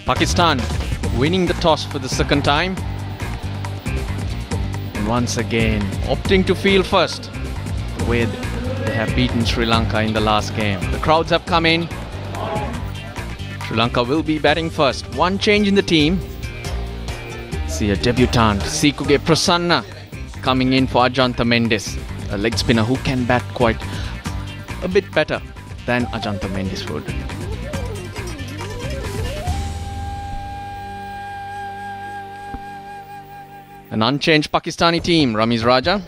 Pakistan winning the toss for the second time. And once again, opting to field first, with they have beaten Sri Lanka in the last game. The crowds have come in. Sri Lanka will be batting first. One change in the team. See a debutant, Sikuge Prasanna, coming in for Ajantha Mendis, a leg spinner who can bat quite a bit better than Ajantha Mendis would. An unchanged Pakistani team, Ramiz Raja.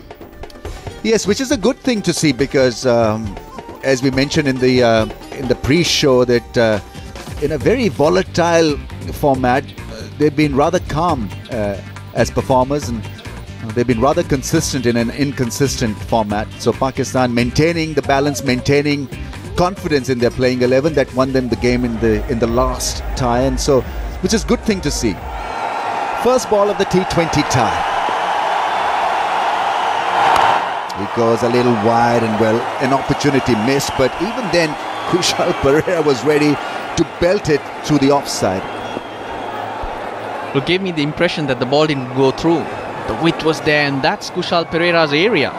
Yes, which is a good thing to see because, as we mentioned in the pre-show, that in a very volatile format, they've been rather calm as performers, and they've been rather consistent in an inconsistent format. So Pakistan maintaining the balance, maintaining confidence in their playing 11 that won them the game in the last tie, and so which is a good thing to see. First ball of the T20 tie. It goes a little wide and, well, an opportunity missed, but even then Kushal Perera was ready to belt it through the offside. It gave me the impression that the ball didn't go through. The width was there, and that's Kushal Perera's area.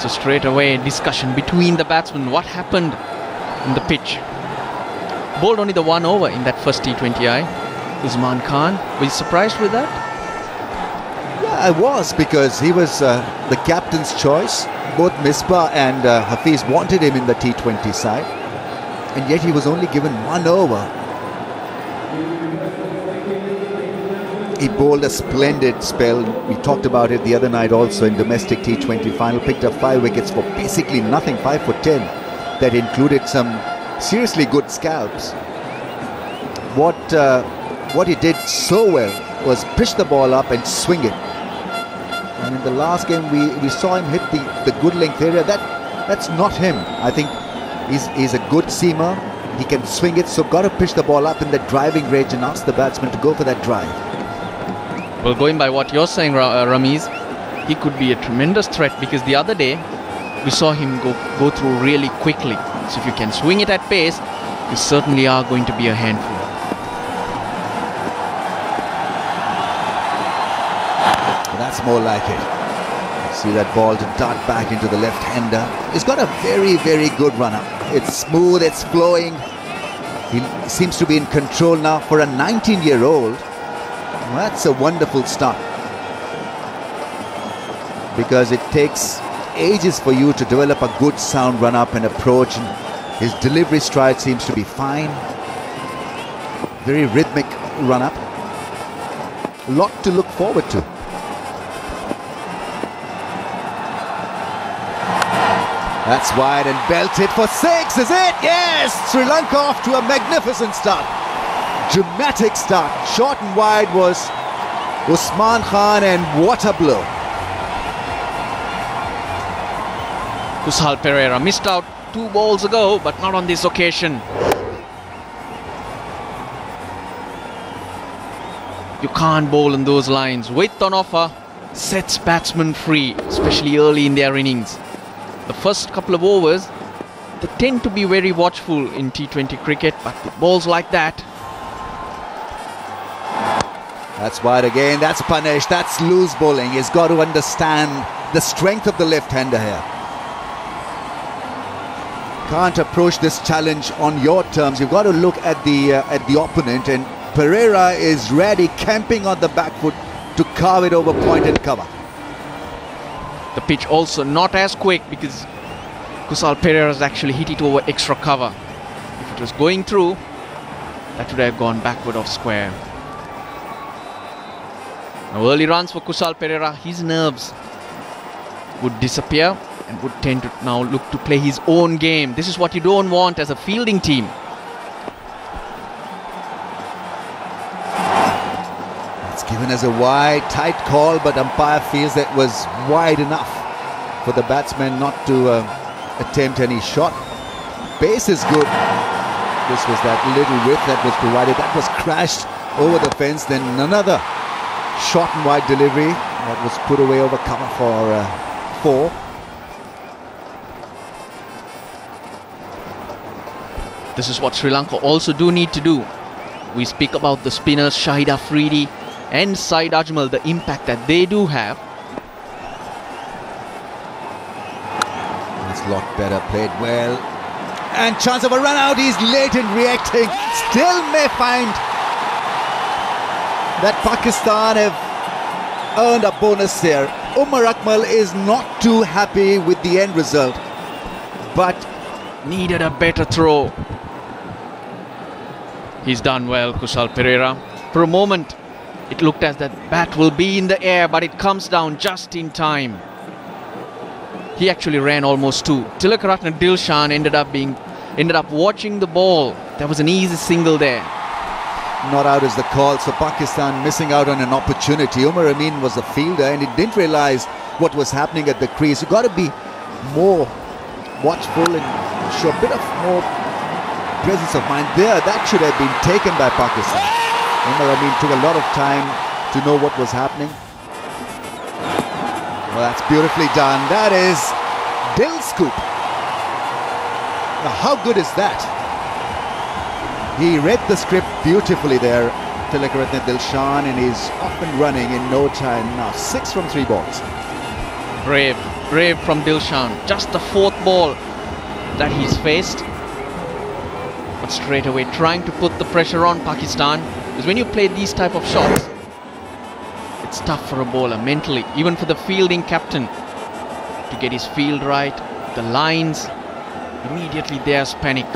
So straight away discussion between the batsmen. What happened in the pitch? Bowled only the one over in that first T20I. Usman Khan, were you surprised with that? Yeah, I was, because he was the captain's choice. Both Misbah and Hafiz wanted him in the T20 side, and yet he was only given one over. He bowled a splendid spell. We talked about it the other night also in domestic T20 final. Picked up 5 wickets for basically nothing, 5 for 10. That included some seriously good scalps. What he did so well was pitch the ball up and swing it. And in the last game we saw him hit the good length area. That's not him. I think he's a good seamer. He can swing it, so got to pitch the ball up in the driving range and ask the batsman to go for that drive. Well, going by what you're saying, Ramiz, he could be a tremendous threat, because the other day we saw him go through really quickly. So if you can swing it at pace, you certainly are going to be a handful. That's more like it. See that ball to dart back into the left-hander. He's got a very, very good run-up. It's smooth, it's flowing. He seems to be in control now for a 19-year-old. That's a wonderful start, because it takes ages for you to develop a good sound run-up and approach, and his delivery stride seems to be fine. Very rhythmic run-up. A lot to look forward to. That's wide and belted for 6, is it? Yes! Sri Lanka off to a magnificent start. Dramatic start. Short and wide was Usman Khan, and what a blow. Kushal Perera missed out 2 balls ago, but not on this occasion. You can't bowl in those lines. Width on offer sets batsmen free, especially early in their innings. The first couple of overs, they tend to be very watchful in T20 cricket, but with balls like that. That's wide again, that's punished, that's loose bowling. He's got to understand the strength of the left-hander here. Can't approach this challenge on your terms. You've got to look at the opponent, and Perera is ready, camping on the back foot to carve it over point and cover. The pitch also not as quick, because Kushal Perera has actually hit it over extra cover. If it was going through, that would have gone backward off square. Now early runs for Kushal Perera, his nerves would disappear and would tend to now look to play his own game. This is what you don't want as a fielding team. It's given as a wide, tight call, but umpire feels that was wide enough for the batsman not to attempt any shot. Pace is good. This was that little width that was provided. That was crashed over the fence. Then another short and wide delivery that was put away over cover for 4. This is what Sri Lanka also do need to do. We speak about the spinners Shahid Afridi and Saeed Ajmal, the impact that they do have. It's a lot better, played well. And chance of a run out, he's late in reacting. Still may find that Pakistan have earned a bonus here. Umar Akmal is not too happy with the end result, but needed a better throw. He's done well, Kusal Perera. For a moment, it looked as that bat will be in the air, but it comes down just in time. He actually ran almost two. Tilakaratne Dilshan ended up watching the ball. There was an easy single there. Not out is the call, so Pakistan missing out on an opportunity. Umar Amin was the fielder and he didn't realize what was happening at the crease. You've got to be more watchful and show a bit of more presence of mind there. That should have been taken by Pakistan. Umar Amin took a lot of time to know what was happening. Well, that's beautifully done. That is Dil scoop. Now, how good is that? He read the script beautifully there, Tilakaratne Dilshan, and he's off and running in no time now. 6 from 3 balls. Brave from Dilshan. Just the 4th ball that he's faced. But straight away trying to put the pressure on Pakistan. Because when you play these type of shots, it's tough for a bowler mentally, even for the fielding captain, to get his field right. The lines, immediately there's panic.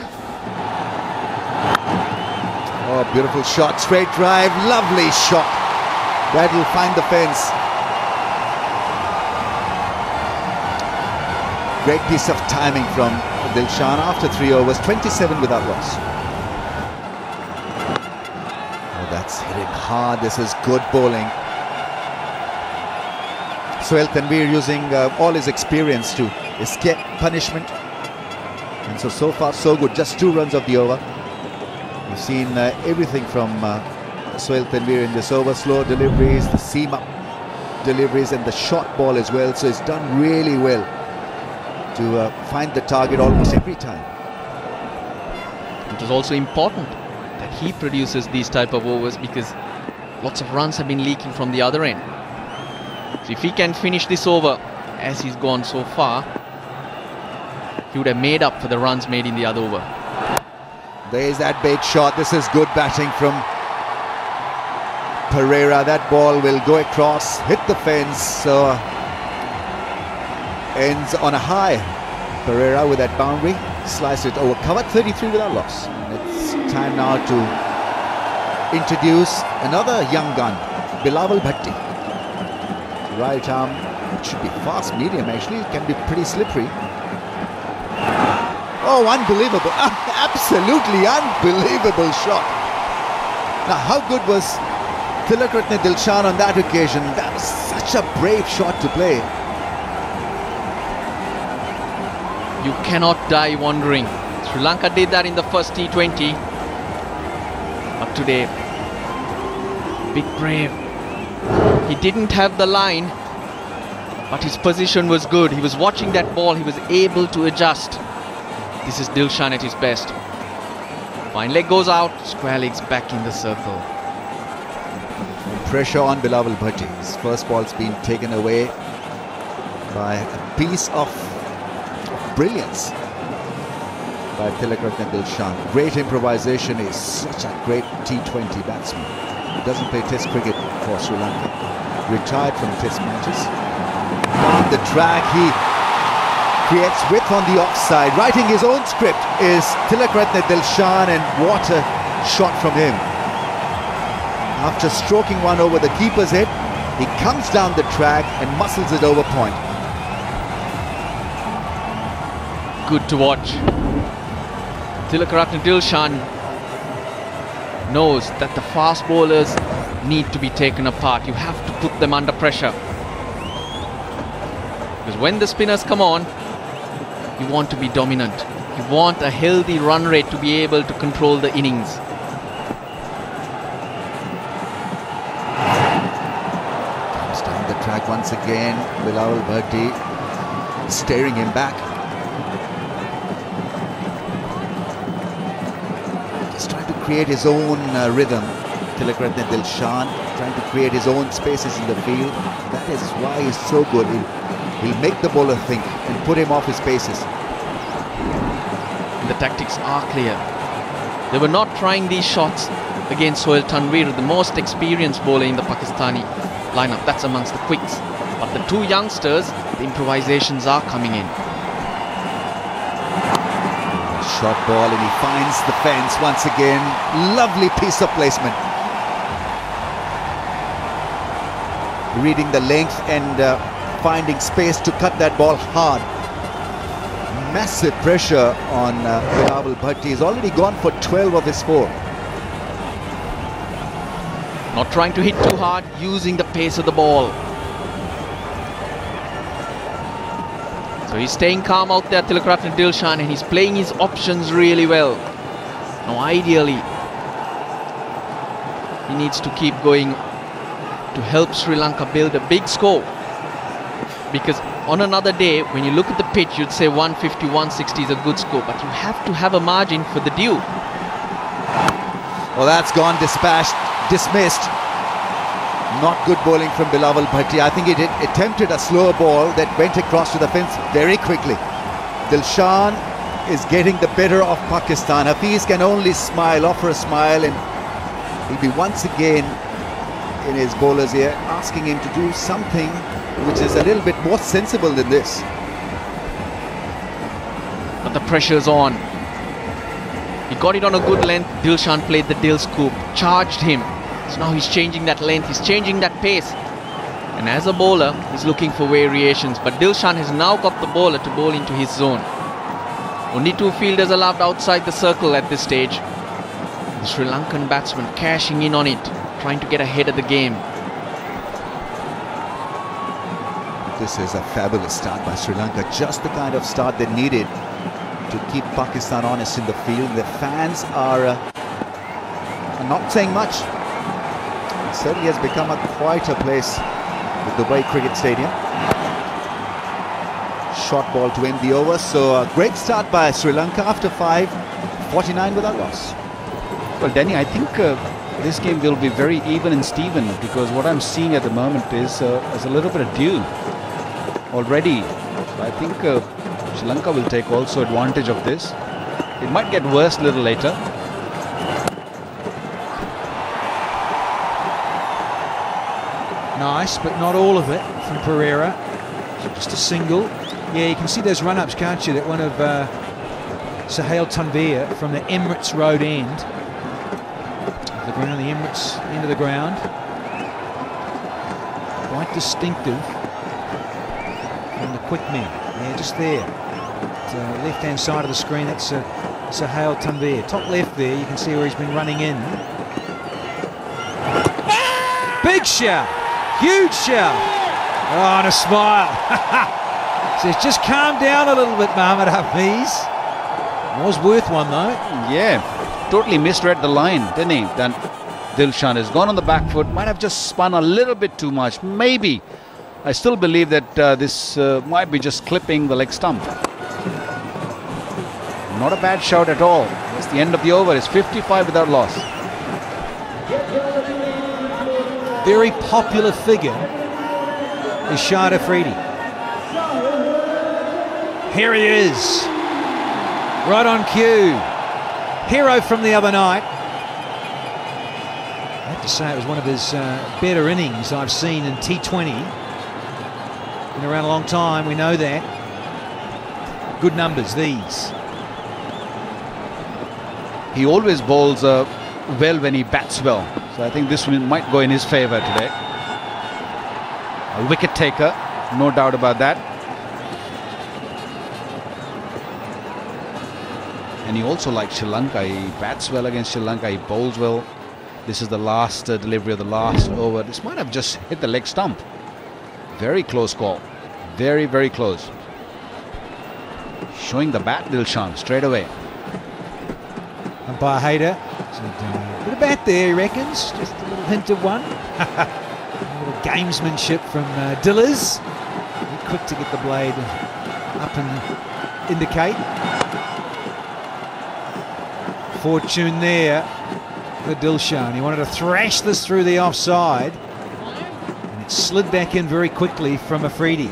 Oh, beautiful shot, straight drive, lovely shot. That will find the fence. Great piece of timing from Dilshan after 3 overs, 27 without loss. Oh, that's hitting hard. This is good bowling. Sohail Tanveer using all his experience to escape punishment. And so far so good. Just 2 runs of the over. We've seen everything from Sohail Tanveer in this over. Slow deliveries, the seam-up deliveries and the short ball as well. So he's done really well to find the target almost every time. It is also important that he produces these type of overs because lots of runs have been leaking from the other end. So if he can finish this over as he's gone so far, he would have made up for the runs made in the other over. There's that bait shot. This is good batting from Pereira. That ball will go across, hit the fence, so ends on a high. Pereira with that boundary, sliced it over, covered 33 without loss. And it's time now to introduce another young gun, Bilawal Bhatti. Right arm, it should be fast medium actually, it can be pretty slippery. Oh, unbelievable, absolutely unbelievable shot. Now, how good was Tilakaratne Dilshan on that occasion? That was such a brave shot to play. You cannot die wondering. Sri Lanka did that in the first T20. But today, big brave. He didn't have the line, but his position was good. He was watching that ball. He was able to adjust. This is Dilshan at his best. Fine leg goes out. Square legs back in the circle. Pressure on Bilawal Bhatti. His first ball's been taken away by a piece of brilliance by Tilakaratne Dilshan. Great improvisation. Is such a great T20 batsman. He doesn't play Test cricket for Sri Lanka. Retired from Test matches. On the track, he creates width on the offside. Writing his own script is Tilakaratne Dilshan, and what a shot from him. After stroking one over the keeper's head, he comes down the track and muscles it over point. Good to watch. Tilakaratne Dilshan knows that the fast bowlers need to be taken apart. You have to put them under pressure. Because when the spinners come on, you want to be dominant. You want a healthy run rate to be able to control the innings. Comes down the track once again. Bilawal Bhatti staring him back. create his own rhythm. Tilakratne Dilshan trying to create his own spaces in the field. That is why he's so good. He'll make the bowler think and put him off his paces. The tactics are clear. They were not trying these shots against Sohail Tanvir, the most experienced bowler in the Pakistani lineup. That's amongst the quicks. But the two youngsters, the improvisations are coming in. Short ball, and he finds the fence once again. Lovely piece of placement. Reading the length and finding space to cut that ball hard. Massive pressure on Bilawal Bhatti. He's already gone for 12 of his 4. Not trying to hit too hard, using the pace of the ball. So he's staying calm out there, Tilakratne Dilshan, and he's playing his options really well. Now ideally, he needs to keep going to help Sri Lanka build a big score. Because on another day, when you look at the pitch, you'd say 150, 160 is a good score, but you have to have a margin for the due. Well, that's gone dismissed. Not good bowling from Bilawal Bhatti. I think he attempted a slower ball that went across to the fence very quickly. Dilshan is getting the better of Pakistan. Hafiz can only smile, offer a smile, and he'll be once again in his bowler's ear, asking him to do something which is a little bit more sensible than this. But the pressure's on. He got it on a good length. Dilshan played the Dil scoop, charged him. So now he's changing that length, he's changing that pace. And as a bowler, he's looking for variations. But Dilshan has now got the bowler to bowl into his zone. Only 2 fielders allowed outside the circle at this stage. The Sri Lankan batsman cashing in on it, trying to get ahead of the game. This is a fabulous start by Sri Lanka. Just the kind of start they needed to keep Pakistan honest in the field. The fans are not saying much. It certainly has become a quieter place with the Way Cricket Stadium. Short ball to end the over. So a great start by Sri Lanka after 5, 49 without loss. Well, Danny, I think this game will be very even and Steven, because what I'm seeing at the moment is a little bit of dew already. I think Sri Lanka will take also advantage of this. It might get worse a little later. Nice, but not all of it from Pereira. So just a single. Yeah, you can see those run-ups, can't you? That one of Sohail Tanvir from the Emirates Road end. The ground, the Emirates end of the ground. Quite distinctive from the quick man. Yeah, just there. Left-hand side of the screen, that's Sohail Tanvir. Top left there, you can see where he's been running in. Big shout! Huge shout! Oh, and a smile. Says, just calm down a little bit, Mohammad Hafiz. Was worth one, though. Yeah, totally misread the line, didn't he? Then Dilshan has gone on the back foot, might have just spun a little bit too much. Maybe. I still believe that this might be just clipping the leg stump. Not a bad shout at all. It's the end of the over. It's 55 without loss. Very popular figure is Shah Afridi. Here he is. Right on cue. Hero from the other night. I have to say it was one of his better innings I've seen in T20. Been around a long time, we know that. Good numbers, these. He always bowls well when he bats well. So I think this one might go in his favour today. A wicket taker, no doubt about that. And he also likes Sri Lanka. He bats well against Sri Lanka. He bowls well. This is the last delivery of the last over. This might have just hit the leg stump. Very close call. Very, very close. Showing the bat, Dilshan, straight away. Umpire Hayder. Bit of bat there, he reckons. Just a little hint of one. A little gamesmanship from Dillers. Quick to get the blade up and indicate. Fortune there. for Dilshan. He wanted to thrash this through the offside, and it slid back in very quickly from Afridi.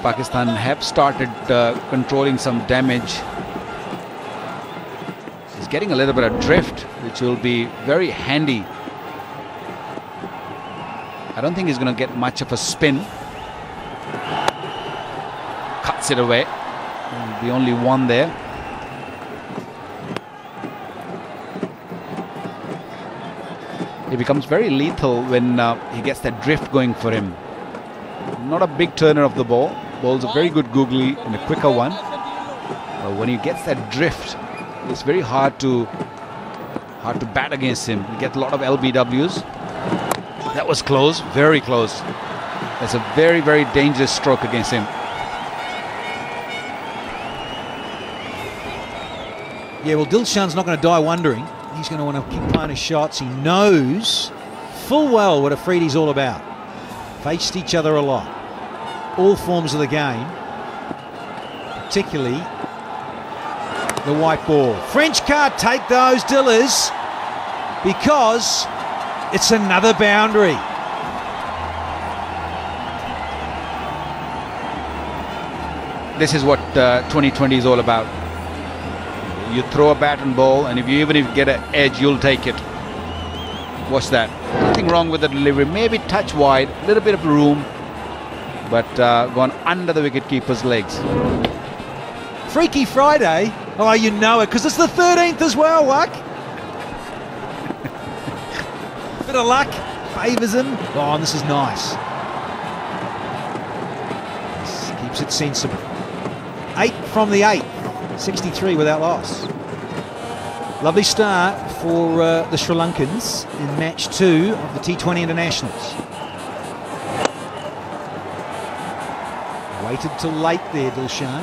Pakistan have started controlling some damage. He's getting a little bit of drift, which will be very handy. I don't think he's going to get much of a spin. Cuts it away. The only one there. He becomes very lethal when he gets that drift going for him. Not a big turner of the ball. Ball's a very good googly and a quicker one. But when he gets that drift, it's very hard to bat against him. You get a lot of LBWs. That was close, very close. That's a very, very dangerous stroke against him. Yeah, well, Dilshan's not going to die wondering. He's going to want to keep playing his shots. He knows full well what Afridi's all about. Faced each other a lot. All forms of the game, particularly the white ball. French can't take those, Dillers, because it's another boundary. This is what 2020 is all about. You throw a bat and ball, and even if you get an edge, you'll take it. Watch that. Nothing wrong with the delivery. Maybe touch wide, a little bit of room, but gone under the wicketkeeper's legs. Freaky Friday. Oh, you know it, because it's the 13th as well, Wuck. Bit of luck favours him. Oh, and this is nice. This keeps it sensible. 8 from the 8. 63 without loss. Lovely start for the Sri Lankans in match 2 of the T20 Internationals. Waited till late there, Dilshan.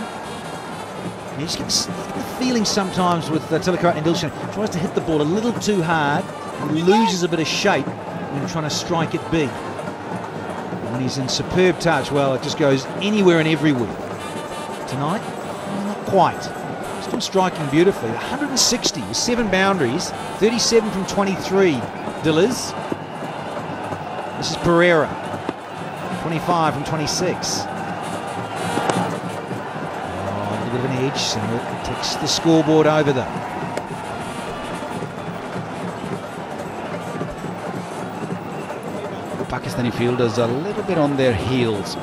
You just get the feeling sometimes with Tilakaratne and Dilshan, tries to hit the ball a little too hard, and loses a bit of shape when trying to strike it big. And when he's in superb touch, well, it just goes anywhere and everywhere. Tonight, not quite. Still striking beautifully. 160 with 7 boundaries, 37 from 23. Dillers. This is Pereira. 25 from 26. A little bit of an edge, so it takes the scoreboard over them. Pakistani fielders are a little bit on their heels.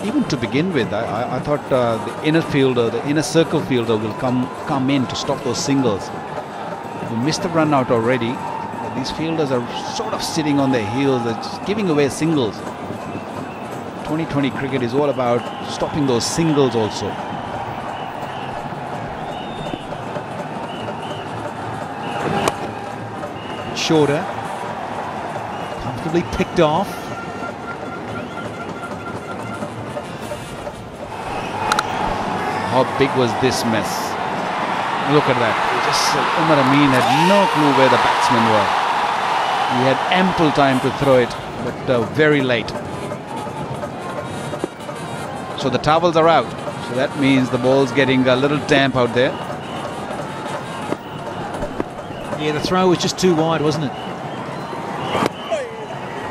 Even to begin with, I thought the inner fielder, the inner circle fielder will come in to stop those singles. We missed the run out already. These fielders are sort of sitting on their heels, they're just giving away singles. 2020 cricket is all about stopping those singles also. Shorter. Comfortably picked off. How big was this mess? Look at that. Umar Amin had no clue where the batsmen were. He had ample time to throw it, but very late. So the towels are out. So that means the ball's getting a little damp out there. Yeah, the throw was just too wide, wasn't it?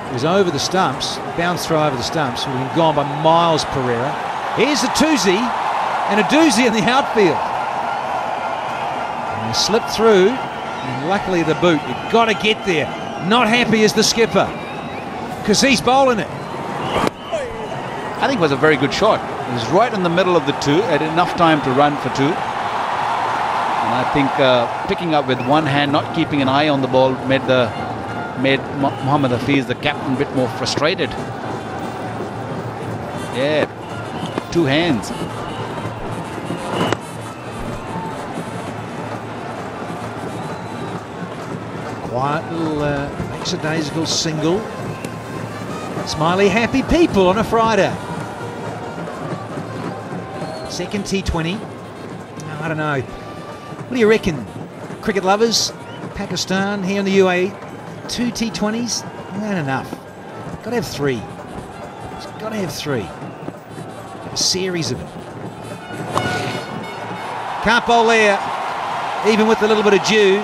It was over the stumps. Bounce throw over the stumps. Would have been gone by miles, Pereira. Here's a twosie. And a doozy in the outfield. And he slipped through, and luckily the boot. You've got to get there. Not happy as the skipper, because he's bowling it. I think it was a very good shot. It was right in the middle of the two, had enough time to run for 2. And I think picking up with one hand, not keeping an eye on the ball, made Mohammad Hafiz, the captain, a bit more frustrated. Yeah, 2 hands. Quiet little lackadaisical single. Smiley happy people on a Friday. Second T20. I don't know. What do you reckon? Cricket lovers, Pakistan, here in the UAE, 2 T20s? Not enough. Got to have 3. It's got to have 3. A series of it. Can't bowl there. even with a little bit of dew,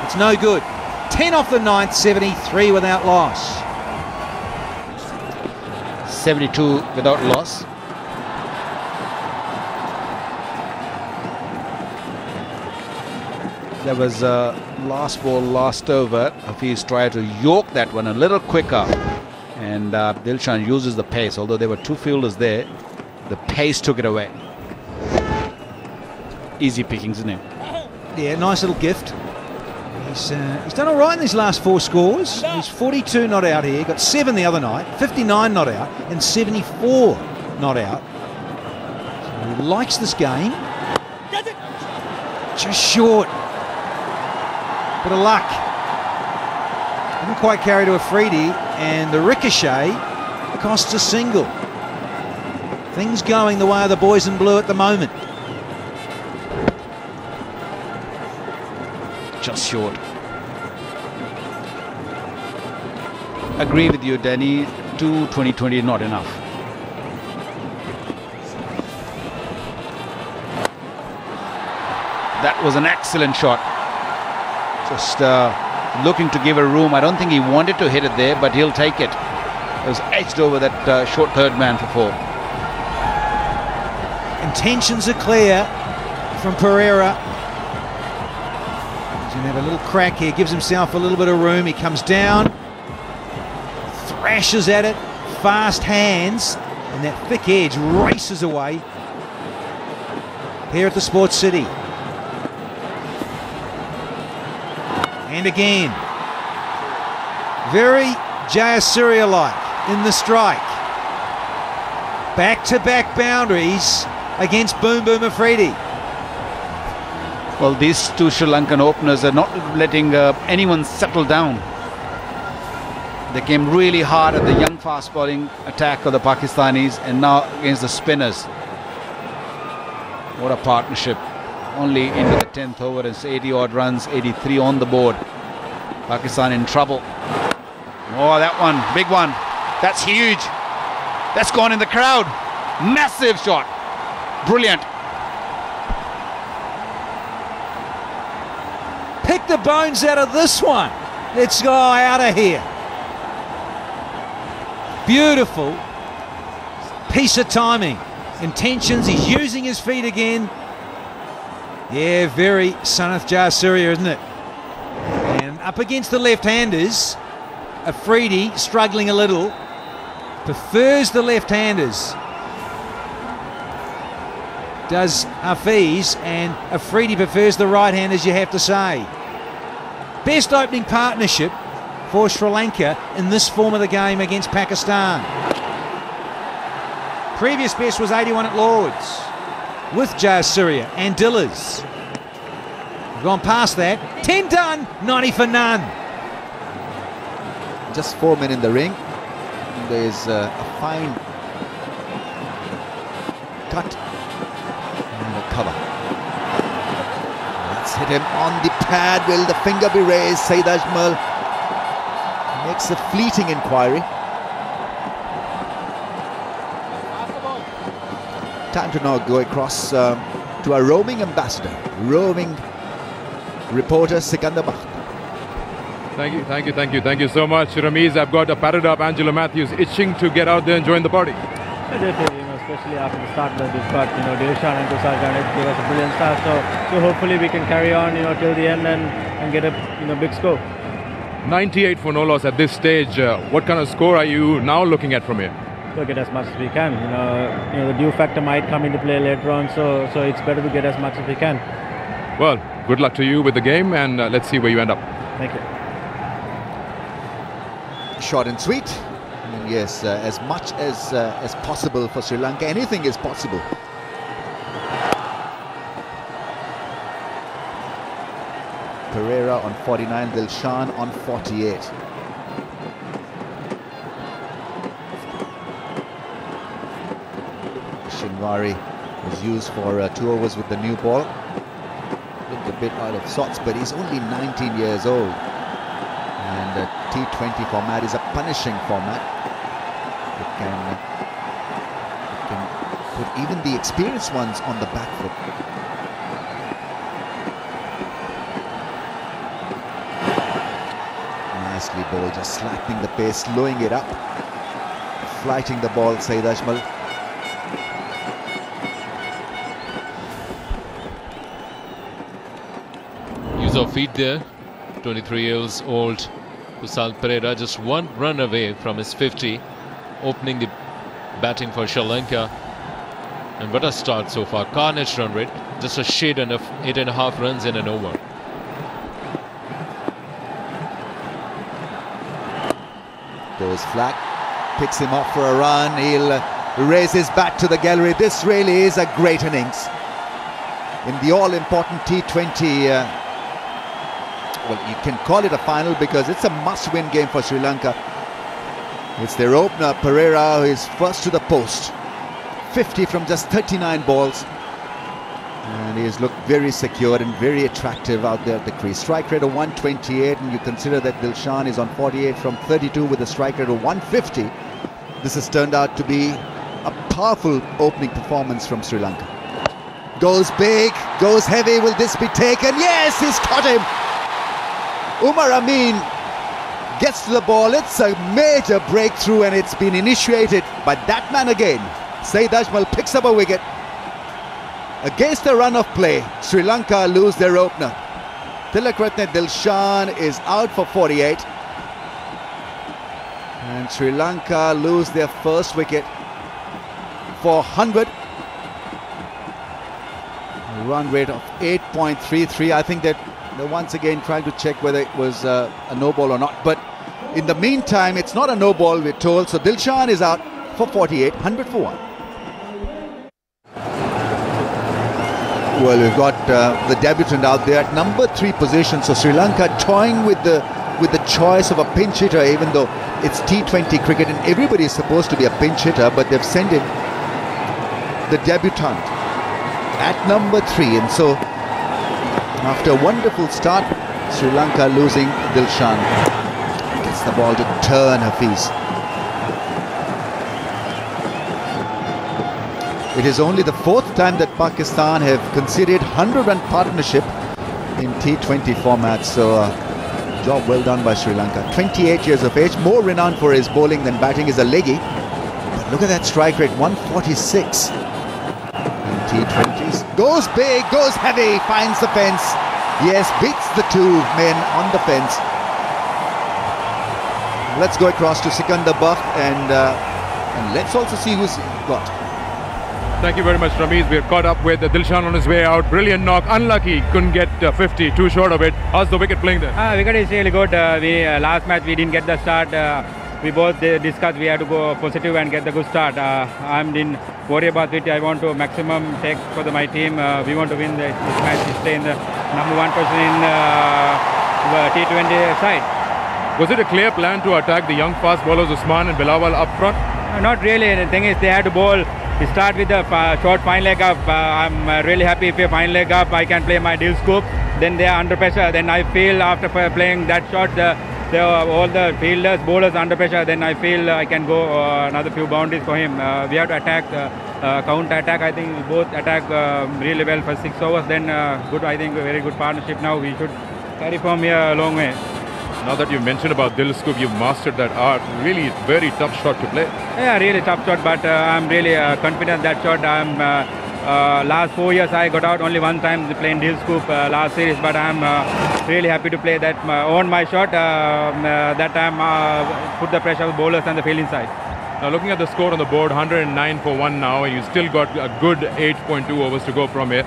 it's no good. 10 off the 9th, 73 without loss. 72 without loss. There was a last ball, last over. Hafiz tried to yoke that one a little quicker. And Dilshan uses the pace. Although there were two fielders there, the pace took it away. Easy pickings, isn't it? Yeah, nice little gift. He's done all right in these last 4 scores. He's 42 not out here, got 7 the other night, 59 not out, and 74 not out. So he likes this game. Just short. Bit of luck. Didn't quite carry to Afridi, and the ricochet costs a single. Things going the way of the boys in blue at the moment. Just short. Agree with you, Danny. 20-20 is not enough. That was an excellent shot. Just looking to give a room. I don't think he wanted to hit it there, but he'll take it. It was edged over that short third man for 4. Intentions are clear from Pereira. He's going to have a little crack here, gives himself a little bit of room. He comes down, thrashes at it, fast hands, and that thick edge races away here at the Sports City. And again, very Jayasuriya-like in the strike. Back-to-back boundaries against Boom Boom Afridi. Well, these two Sri Lankan openers are not letting anyone settle down. They came really hard at the young fast bowling attack of the Pakistanis, and now against the spinners. What a partnership. Only into the 10th over, it's 80 odd runs, 83 on the board. Pakistan in trouble. Oh, that one, big one. That's huge. That's gone in the crowd. Massive shot. Brilliant. Pick the bones out of this one. Let's go out of here. Beautiful piece of timing. Intentions, he's using his feet again. Yeah, very Sanath Jayasuriya, isn't it? And up against the left-handers, Afridi struggling a little. Prefers the left-handers. Does Hafiz, and Afridi prefers the right-handers, you have to say. Best opening partnership for Sri Lanka in this form of the game against Pakistan. Previous best was 81 at Lords with Jayasuriya and Dillers. We've gone past that. 10 done, 90 for none. Just 4 men in the ring. There's a fine cut and a cover. Let's hit him on the pad. Will the finger be raised? Saeed Ajmal makes a fleeting inquiry. Time to now go across to our roaming ambassador, roaming reporter Sikandar Bakht. Thank you so much, Ramiz. I've got a padded up Angelo Matthews itching to get out there and join the party. Definitely, especially after the start that we've got, Dilshan and Tusar gave us a brilliant start. So hopefully we can carry on, till the end and get a, big score. 98 for no loss at this stage. What kind of score are you now looking at from here? We'll get as much as we can. The dew factor might come into play later on, so it's better to get as much as we can. Well, good luck to you with the game, and let's see where you end up. Thank you. Short and sweet. And yes, as much as possible for Sri Lanka. Anything is possible. Pereira on 49, Dilshan on 48. Shinwari was used for 2 overs with the new ball. Looked a bit out of sorts, but he's only 19 years old. And the T20 format is a punishing format. It can put even the experienced ones on the back foot. nicely bowled, just slackening the pace, slowing it up, flighting the ball, Saeed Ajmal. Use of feet there. 23 years old Kusal Perera, just one run away from his 50, opening the batting for Sri Lanka. And what a start so far. Carnage run rate, just a shade and 8.5 runs in an over. Goes flat, picks him up for a run. He'll raise his bat to the gallery. This really is a great innings in the all-important T20. Well, you can call it a final because it's a must-win game for Sri Lanka. It's their opener, Perera, who is first to the post. 50 from just 39 balls. And he has looked very secure and very attractive out there at the crease. Strike rate of 128, and you consider that Dilshan is on 48 from 32 with a strike rate of 150. This has turned out to be a powerful opening performance from Sri Lanka. Goes big, goes heavy. Will this be taken? Yes, he's caught him. Umar Amin gets to the ball. It's a major breakthrough, and it's been initiated by that man again. Saeed Ajmal picks up a wicket. Against the run of play, Sri Lanka lose their opener. Tilakratne Dilshan is out for 48. And Sri Lanka lose their first wicket for 100. A run rate of 8.33. I think that they're once again trying to check whether it was a no ball or not. But in the meantime, it's not a no ball, we're told. So Dilshan is out for 48, 100 for 1. Well, we've got the debutant out there at number 3 position. So Sri Lanka toying with the choice of a pinch hitter, even though it's T20 cricket and everybody is supposed to be a pinch hitter, but they've sent in the debutant at number 3. And so after a wonderful start, Sri Lanka losing Dilshan. Gets the ball to turn Hafiz. It is only the 4th time that Pakistan have conceded 100-run partnership in T20 format. So job well done by Sri Lanka. 28 years of age, more renowned for his bowling than batting, is a leggy. But look at that strike rate, 146 in T20s. Goes big, goes heavy, finds the fence. Yes, beats the 2 men on the fence. Let's go across to Sikandar Bakht and let's also see who's got. Thank you very much, Ramiz. We're caught up with Dilshan on his way out. Brilliant knock. Unlucky, couldn't get 50, too short of it. How's the wicket playing there? Wicket is really good. Last match we didn't get the start. We both discussed we had to go positive and get the good start. I didn't worry about it. I want to maximum take for my team. We want to win this match, stay in the number 1 position in T20 side. Was it a clear plan to attack the young fast bowlers Usman and Bilawal up front? Not really. The thing is they had to bowl. We start with the short fine leg up. I'm really happy if a fine leg up, I can play my deal scoop. Then they are under pressure. Then I feel after playing that shot, all the fielders, bowlers under pressure. Then I feel I can go another few boundaries for him. We have to attack, counter attack. I think we both attack really well for 6 overs. Then good. I think a very good partnership. Now we should carry from here a long way. Now that you mentioned about Dil Scoop, you've mastered that art. Really very tough shot to play. Yeah, really tough shot, but I'm really confident that shot. I'm last 4 years I got out only one time playing Dil Scoop last series, but I'm really happy to play that on my shot. That time put the pressure of bowlers and the fielding side. Now looking at the score on the board, 109 for 1 now, and you still got a good 8.2 overs to go from here.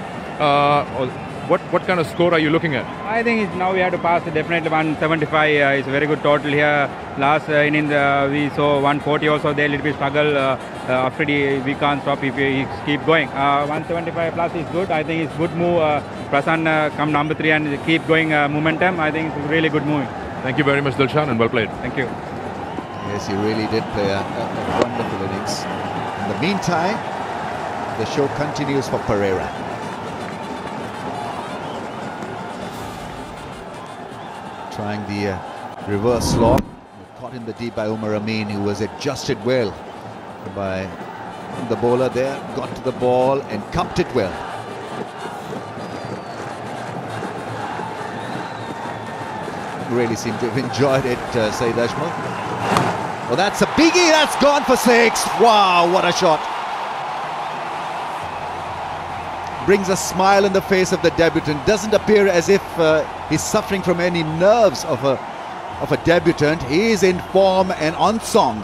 What kind of score are you looking at? I think now we have to pass definitely 175. It's a very good total here. Last innings we saw 140 also. There a little bit struggle. After we can't stop if we keep going. 175 plus is good. I think it's good move. Prasann come number 3 and keep going momentum. I think it's a really good move. Thank you very much, Dilshan, and well played. Thank you. Yes, he really did play a wonderful innings. In the meantime, the show continues for Perera. Trying the reverse slog, caught in the deep by Umar Amin, who was adjusted well by the bowler there, got to the ball and cupped it well. really seem to have enjoyed it, Saeed Ajmal. Well, that's a biggie, that's gone for 6. Wow, what a shot. Brings a smile on the face of the debutant. Doesn't appear as if he's suffering from any nerves of a debutant. He is in form and on song.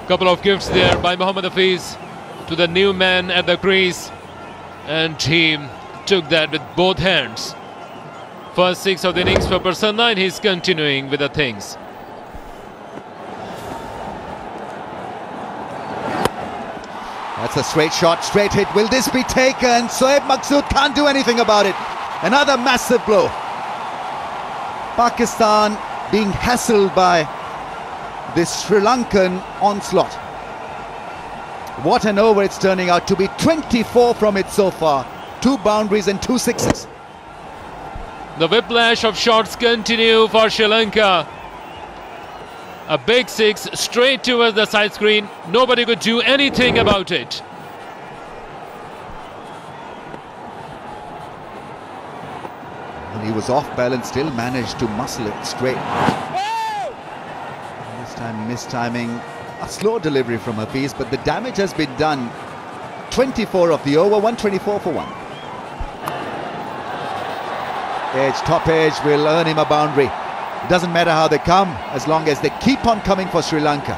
Couple of gifts there by Mohammad Hafiz to the new man at the crease, and he took that with both hands. First 6 of the innings for Prasanna, and he's continuing with the things. That's a straight shot, straight hit. Will this be taken? Shoaib Maqsood can't do anything about it. Another massive blow. Pakistan being hassled by this Sri Lankan onslaught. What an over it's turning out to be. 24 from it so far. 2 boundaries and 2 sixes. The whiplash of shots continue for Sri Lanka. A big 6 straight towards the side screen. Nobody could do anything about it. And he was off balance, still managed to muscle it straight. This time mistiming. A slow delivery from Hafiz, but the damage has been done. 24 of the over, 124 for 1. Edge, top edge will earn him a boundary. Doesn't matter how they come, as long as they keep on coming for Sri Lanka.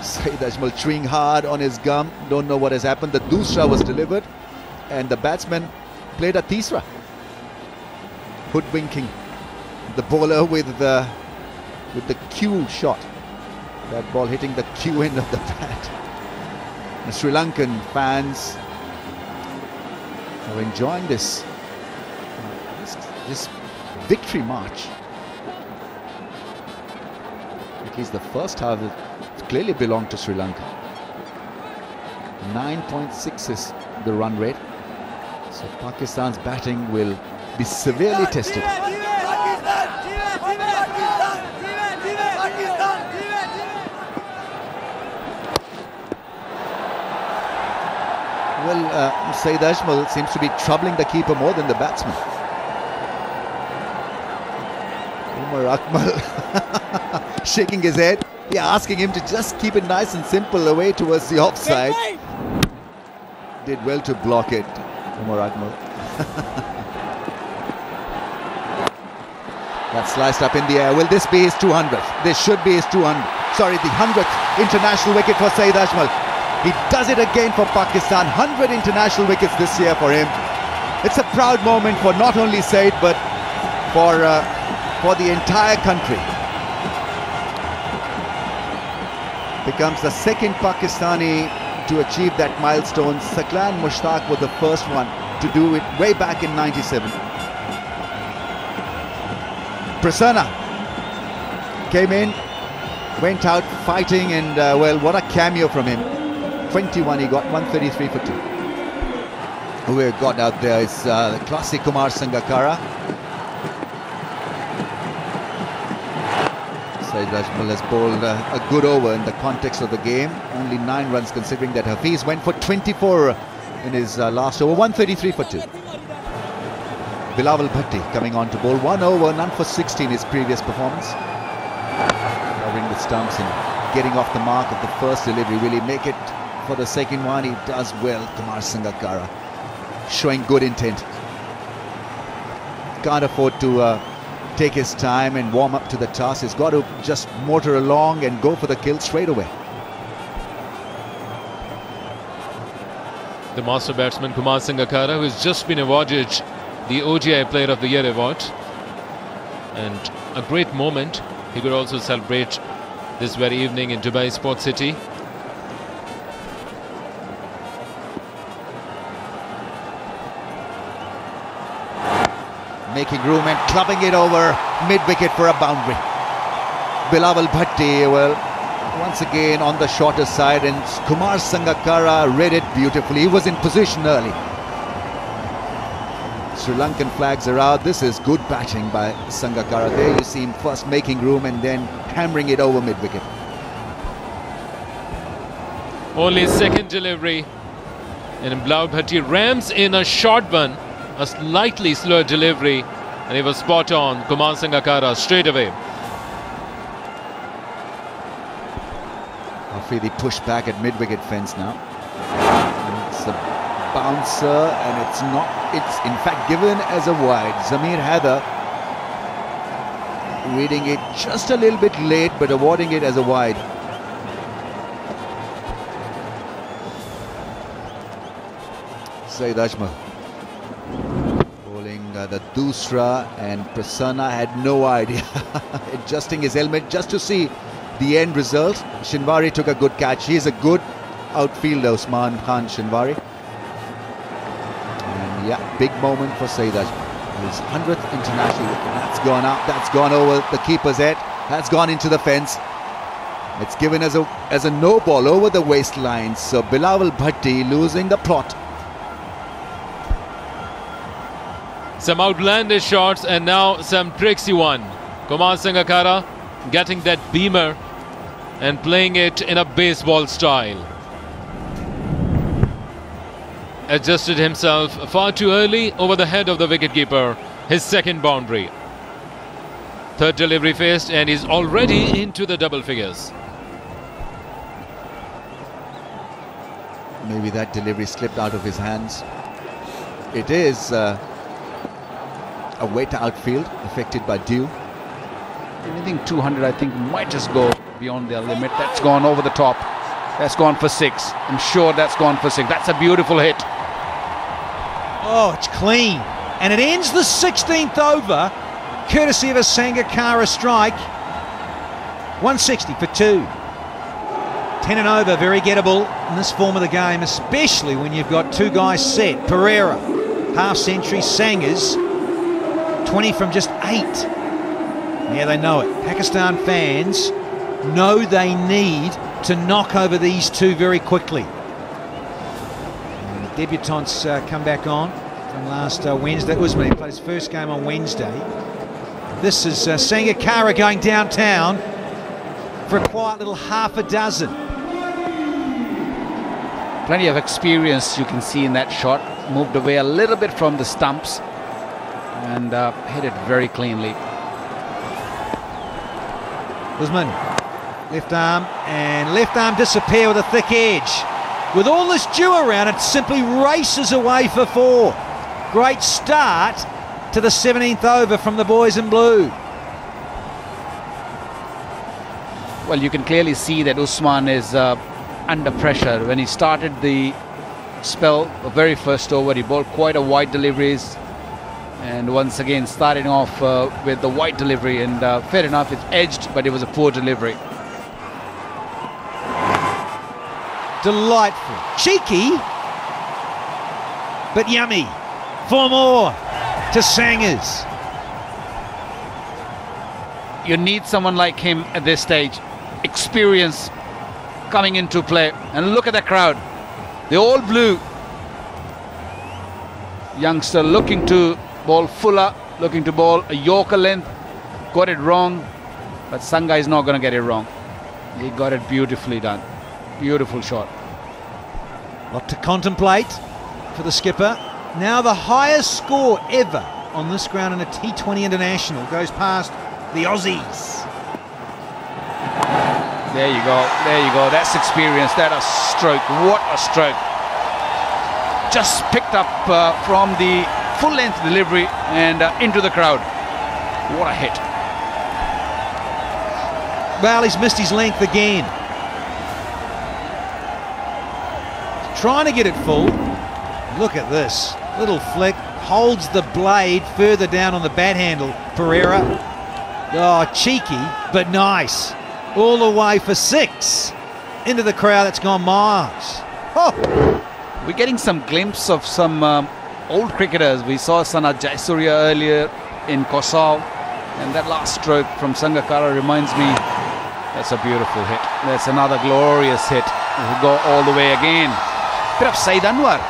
Saeed Ajmal chewing hard on his gum. Don't know what has happened. The dusra was delivered and the batsman played a tisra. Hoodwinking the bowler with the cue shot. That ball hitting the cue end of the bat. The Sri Lankan fans are enjoying this victory march. At least the first half clearly belonged to Sri Lanka. 9.6 is the run rate. So Pakistan's batting will be severely tested. Well, Saeed Ajmal seems to be troubling the keeper more than the batsman. Umar Akmal shaking his head. Yeah, asking him to just keep it nice and simple away towards the offside. Did well to block it, Umar Akmal. That's sliced up in the air. Will this be his 200th? This should be his 200th. Sorry, the 100th international wicket for Saeed Ajmal. He does it again for Pakistan. 100 international wickets this year for him. It's a proud moment for not only Saeed but for the entire country. Becomes the second Pakistani to achieve that milestone. Saqlan Mushtaq was the first one to do it way back in '97. Prasanna came in, went out fighting, and well, what a cameo from him. 21, he got 133 for 2. Who got out there is the classic Kumar Sangakkara. Saeed Ajmal has bowled a good over in the context of the game. Only 9 runs considering that Hafiz went for 24 in his last over. 133 for 2. Bilawal Bhatti coming on to bowl. 1 over, none for 16 his previous performance. Covering the stumps and getting off the mark of the first delivery. Will he make it for the second one? He does well, Kumar Sangakkara. Showing good intent. Can't afford to take his time and warm up to the task. He's got to just motor along and go for the kill straight away. The master batsman Kumar Sangakkara, who has just been awarded the ODI Player of the Year award, and a great moment. He could also celebrate this very evening in Dubai Sports City. Making room and clubbing it over mid-wicket for a boundary. Bilawal Bhatti, well, once again on the shorter side, and Kumar Sangakkara read it beautifully. He was in position early. Sri Lankan flags are out. This is good batting by Sangakkara. There you see him first making room and then hammering it over mid-wicket. Only second delivery And Blau Bhatti rams in a short one, a slightly slower delivery, and he was spot on. Kumar Sangakkara straight away. Afridi pushed back at mid-wicket fence now. And it's a bouncer, and it's not. It's in fact given as a wide. Zamir Haider reading it just a little bit late, but awarding it as a wide. Saeed Ajmal bowling the Dusra, and Prasanna had no idea. Adjusting his helmet just to see the end result. Shinwari took a good catch. He's a good outfielder, Usman Khan Shinwari. And yeah, big moment for Saeed Ajmal. His 100th international. That's gone up. That's gone over the keeper's head. That's gone into the fence. It's given as a no ball over the waistline. So Bilawal Bhatti losing the plot. Some outlandish shots and now some tricksy one. Kumar Sangakkara getting that beamer and playing it in a baseball style. Adjusted himself far too early over the head of the wicketkeeper. His second boundary. Third delivery faced, and he's already into the double figures. Maybe that delivery slipped out of his hands. It is a wet outfield affected by dew. Anything 200, I think, might just go beyond their limit. That's gone over the top. That's gone for 6. I'm sure that's gone for 6. That's a beautiful hit. Oh, it's clean. And it ends the 16th over, courtesy of a Sangakkara strike. 160 for 2. 10 and over, very gettable in this form of the game, especially when you've got two guys set. Pereira, half century. Sangers, 20 from just 8. Yeah, they know it. Pakistan fans know they need to knock over these two very quickly. And the debutants come back on from last Wednesday. Usman, he played his first game on Wednesday. This is Sangakkara going downtown for a quiet little half a dozen. Plenty of experience you can see in that shot. Moved away a little bit from the stumps and hit it very cleanly. Usman, left arm disappear with a thick edge. With all this dew around, it simply races away for 4. Great start to the 17th over from the boys in blue. Well, you can clearly see that Usman is under pressure. When he started the spell, the very first over, he bowled quite a wide deliveries, and once again starting off with the wide delivery, and fair enough, it's edged, but it was a poor delivery. Delightful. Cheeky, but yummy. 4 more to Sangers. You need someone like him at this stage. Experience coming into play. And look at the crowd. They all blue. Youngster looking to bowl fuller, looking to bowl a Yorker length. Got it wrong, but Sangha is not going to get it wrong. He got it beautifully done. Beautiful shot. Lot to contemplate for the skipper. Now the highest score ever on this ground in a T20 international goes past the Aussies. There you go, there you go. That's experience, that a stroke. What a stroke. Just picked up from the full length delivery and into the crowd. What a hit. Well, he's missed his length again. Trying to get it full. Look at this. Little flick. Holds the blade further down on the bat handle. Pereira. Oh, cheeky, but nice. All the way for 6. Into the crowd. That's gone miles. Oh. We're getting some glimpse of some old cricketers. We saw Sanat Jayasuriya earlier in Kosal. And that last stroke from Sangakkara reminds me, that's a beautiful hit. That's another glorious hit. We'll go all the way again. Bit of Saeed Anwar.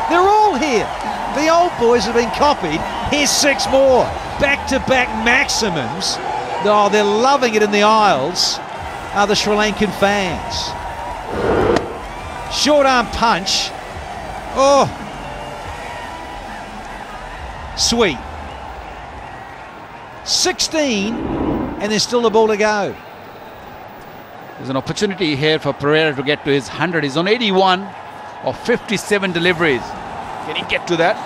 They're all here. The old boys have been copied. Here's 6 more. Back-to-back maximums. Oh, they're loving it in the Isles, are the Sri Lankan fans. Short arm punch. Oh, sweet. 16, and there's still the ball to go. There's an opportunity here for Pereira to get to his 100. He's on 81 of 57 deliveries. Can he get to that?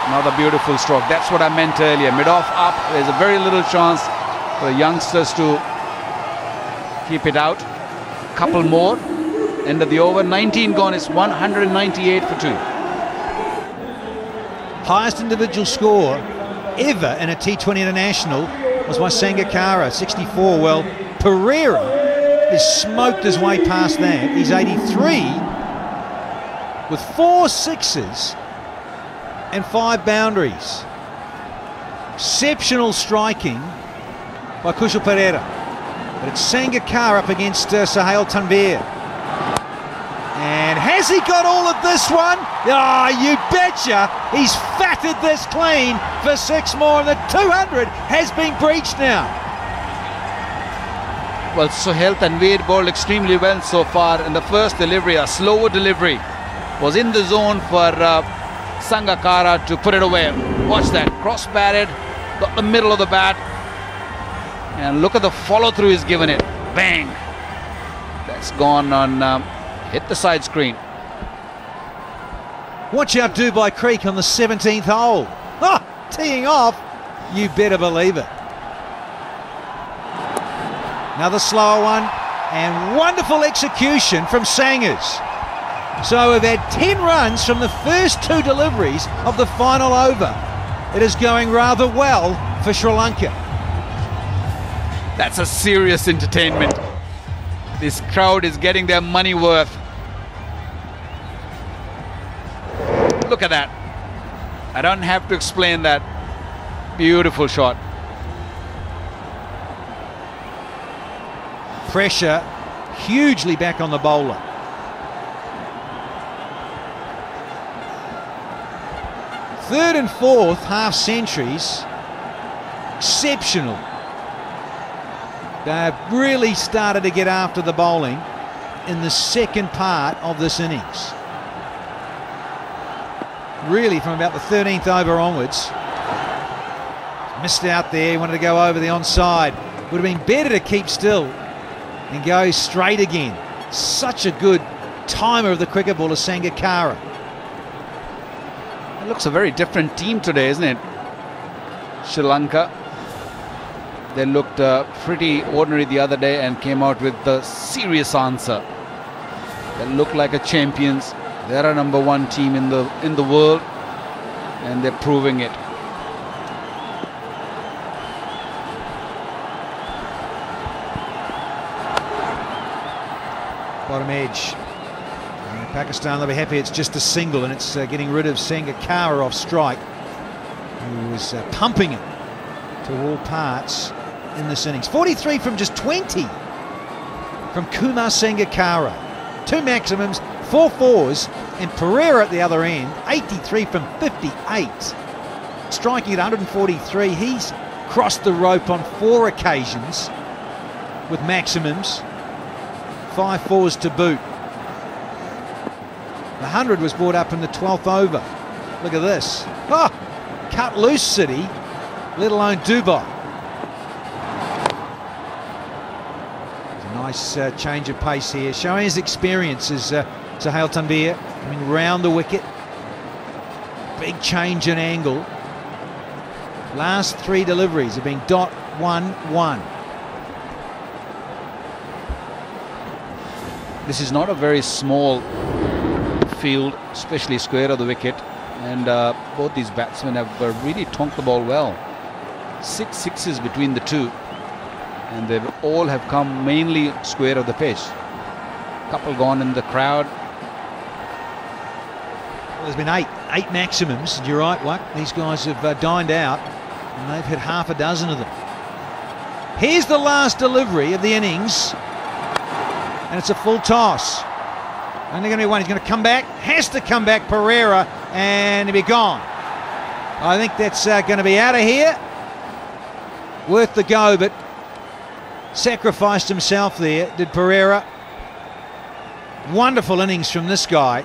Another beautiful stroke. That's what I meant earlier. Mid-off up. There's a very little chance for the youngsters to keep it out. Couple more. End of the over. 19 gone. It's 198 for 2. Highest individual score ever in a T20 international was by Sangakkara, 64. Well, Pereira has smoked his way past that. He's 83 with 4 sixes and 5 boundaries. Exceptional striking by Kushal Pereira. But it's Sangakkara up against Sahil Tanvir. And has he got all of this one? Ah, you betcha. He's fatted this clean for 6 more, and the 200 has been breached now. Well, Sahil Tanvir bowled extremely well so far. In the first delivery, a slower delivery, was in the zone for Sangakkara to put it away. Watch that, cross-batted, got the middle of the bat, and look at the follow-through he's given it. Bang! That's gone on, hit the side screen. Watch out Dubai Creek on the 17th hole. Ah, teeing off, you better believe it. Another slower one, and wonderful execution from Sangers. So we've had 10 runs from the first 2 deliveries of the final over. It is going rather well for Sri Lanka. That's a serious entertainment. This crowd is getting their money worth. Look at that. I don't have to explain that. Beautiful shot. Pressure hugely back on the bowler. Third and fourth half centuries, exceptional. They've really started to get after the bowling in the second part of this innings. Really from about the 13th over onwards. Missed out there, he wanted to go over the onside. Would have been better to keep still and go straight again. Such a good timer of the cricket ball, Sangakkara. It looks a very different team today, isn't it? Sri Lanka. They looked pretty ordinary the other day and came out with the serious answer. They look like a champions. They're a #1 team in the world, and they're proving it. Bottom edge. And Pakistan, they'll be happy it's just a single, and it's getting rid of Sangakkara off strike, who was pumping it to all parts in this innings. 43 from just 20 from Kumar Sangakkara. 2 maximums, 4 fours, and Pereira at the other end, 83 from 58. Striking at 143, he's crossed the rope on 4 occasions with maximums. 5 fours to boot. The 100 was brought up in the 12th over. Look at this. Oh, cut loose City, let alone Dubai. It's a nice change of pace here, showing his experience as Sahil Tanvir coming round the wicket. Big change in angle. Last 3 deliveries have been dot 1-1. This is not a very small field, especially square of the wicket, and both these batsmen have really tonked the ball well. 6 sixes between the 2, and they all have come mainly square of the pitch. Couple gone in the crowd. Well, there's been eight maximums, and you're right, Wuck. These guys have dined out, and they've hit half a dozen of them. Here's the last delivery of the innings, and it's a full toss. Only going to be one. He's going to come back. Has to come back, Pereira, and he'll be gone. I think that's going to be out of here. Worth the go, but sacrificed himself there, did Pereira. Wonderful innings from this guy.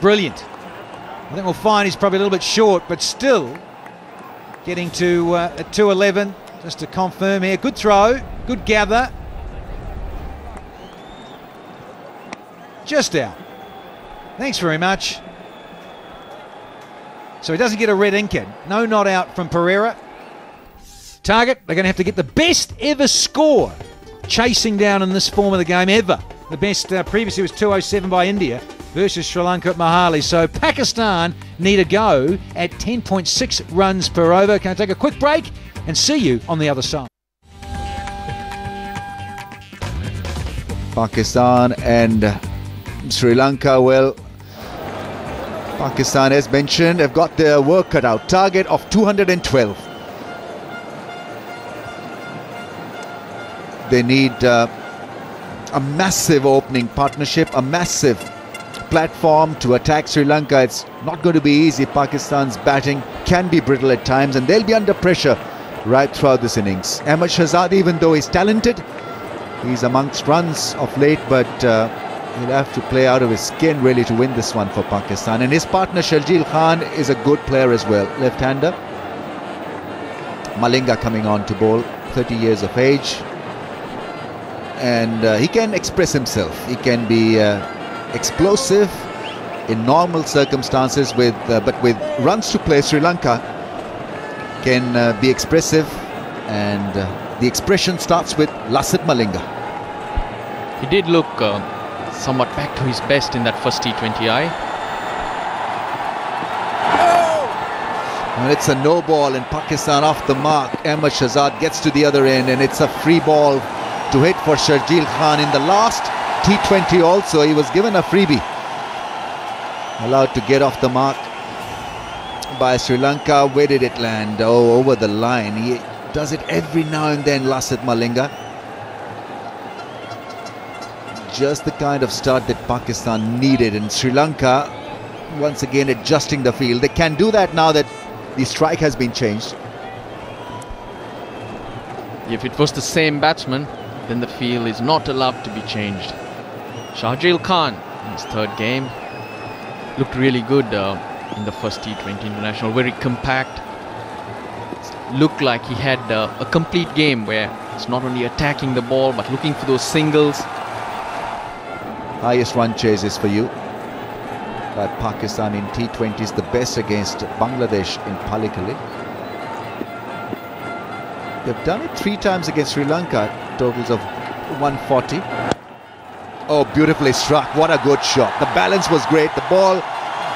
Brilliant. I think we'll find he's probably a little bit short, but still getting to at 211, just to confirm here. Good throw, good gather. Just out. Thanks very much. So he doesn't get a red inked. No not out from Pereira. Target, they're going to have to get the best ever score chasing down in this form of the game ever. The best previously was 207 by India versus Sri Lanka at Mohali. So Pakistan need a go at 10.6 runs per over. Can I take a quick break and see you on the other side? Pakistan and Sri Lanka, well, Pakistan, as mentioned, have got their work cut out. Target of 212. They need a massive opening partnership, a massive platform to attack Sri Lanka. It's not going to be easy. Pakistan's batting can be brittle at times, and they'll be under pressure right throughout this innings. Ahmad Shahzad, even though he's talented, he's amongst runs of late, but he'll have to play out of his skin really to win this one for Pakistan. And his partner Sharjeel Khan is a good player as well, left-hander. Malinga coming on to bowl, 30 years of age, and he can express himself. He can be explosive in normal circumstances, but with runs to play, Sri Lanka can be expressive, and the expression starts with Lasith Malinga. He did look somewhat back to his best in that first T20I. And it's a no ball, and Pakistan off the mark. Ahmad Shahzad gets to the other end, and it's a free ball to hit for Sharjeel Khan. In the last T20 also, he was given a freebie, allowed to get off the mark by Sri Lanka. Where did it land? Oh, over the line. He does it every now and then, Lasith Malinga. Just the kind of start that Pakistan needed, and Sri Lanka once again adjusting the field. They can do that now that the strike has been changed. If it was the same batsman, then the field is not allowed to be changed. Sharjeel Khan, in his third game, looked really good in the first T20 International. Very compact. Looked like he had a complete game where it's not only attacking the ball but looking for those singles. Highest run chases for you by Pakistan in T20s, the best against Bangladesh in Pallekele. They've done it 3 times against Sri Lanka, totals of 140. Oh, beautifully struck. What a good shot. The balance was great. The ball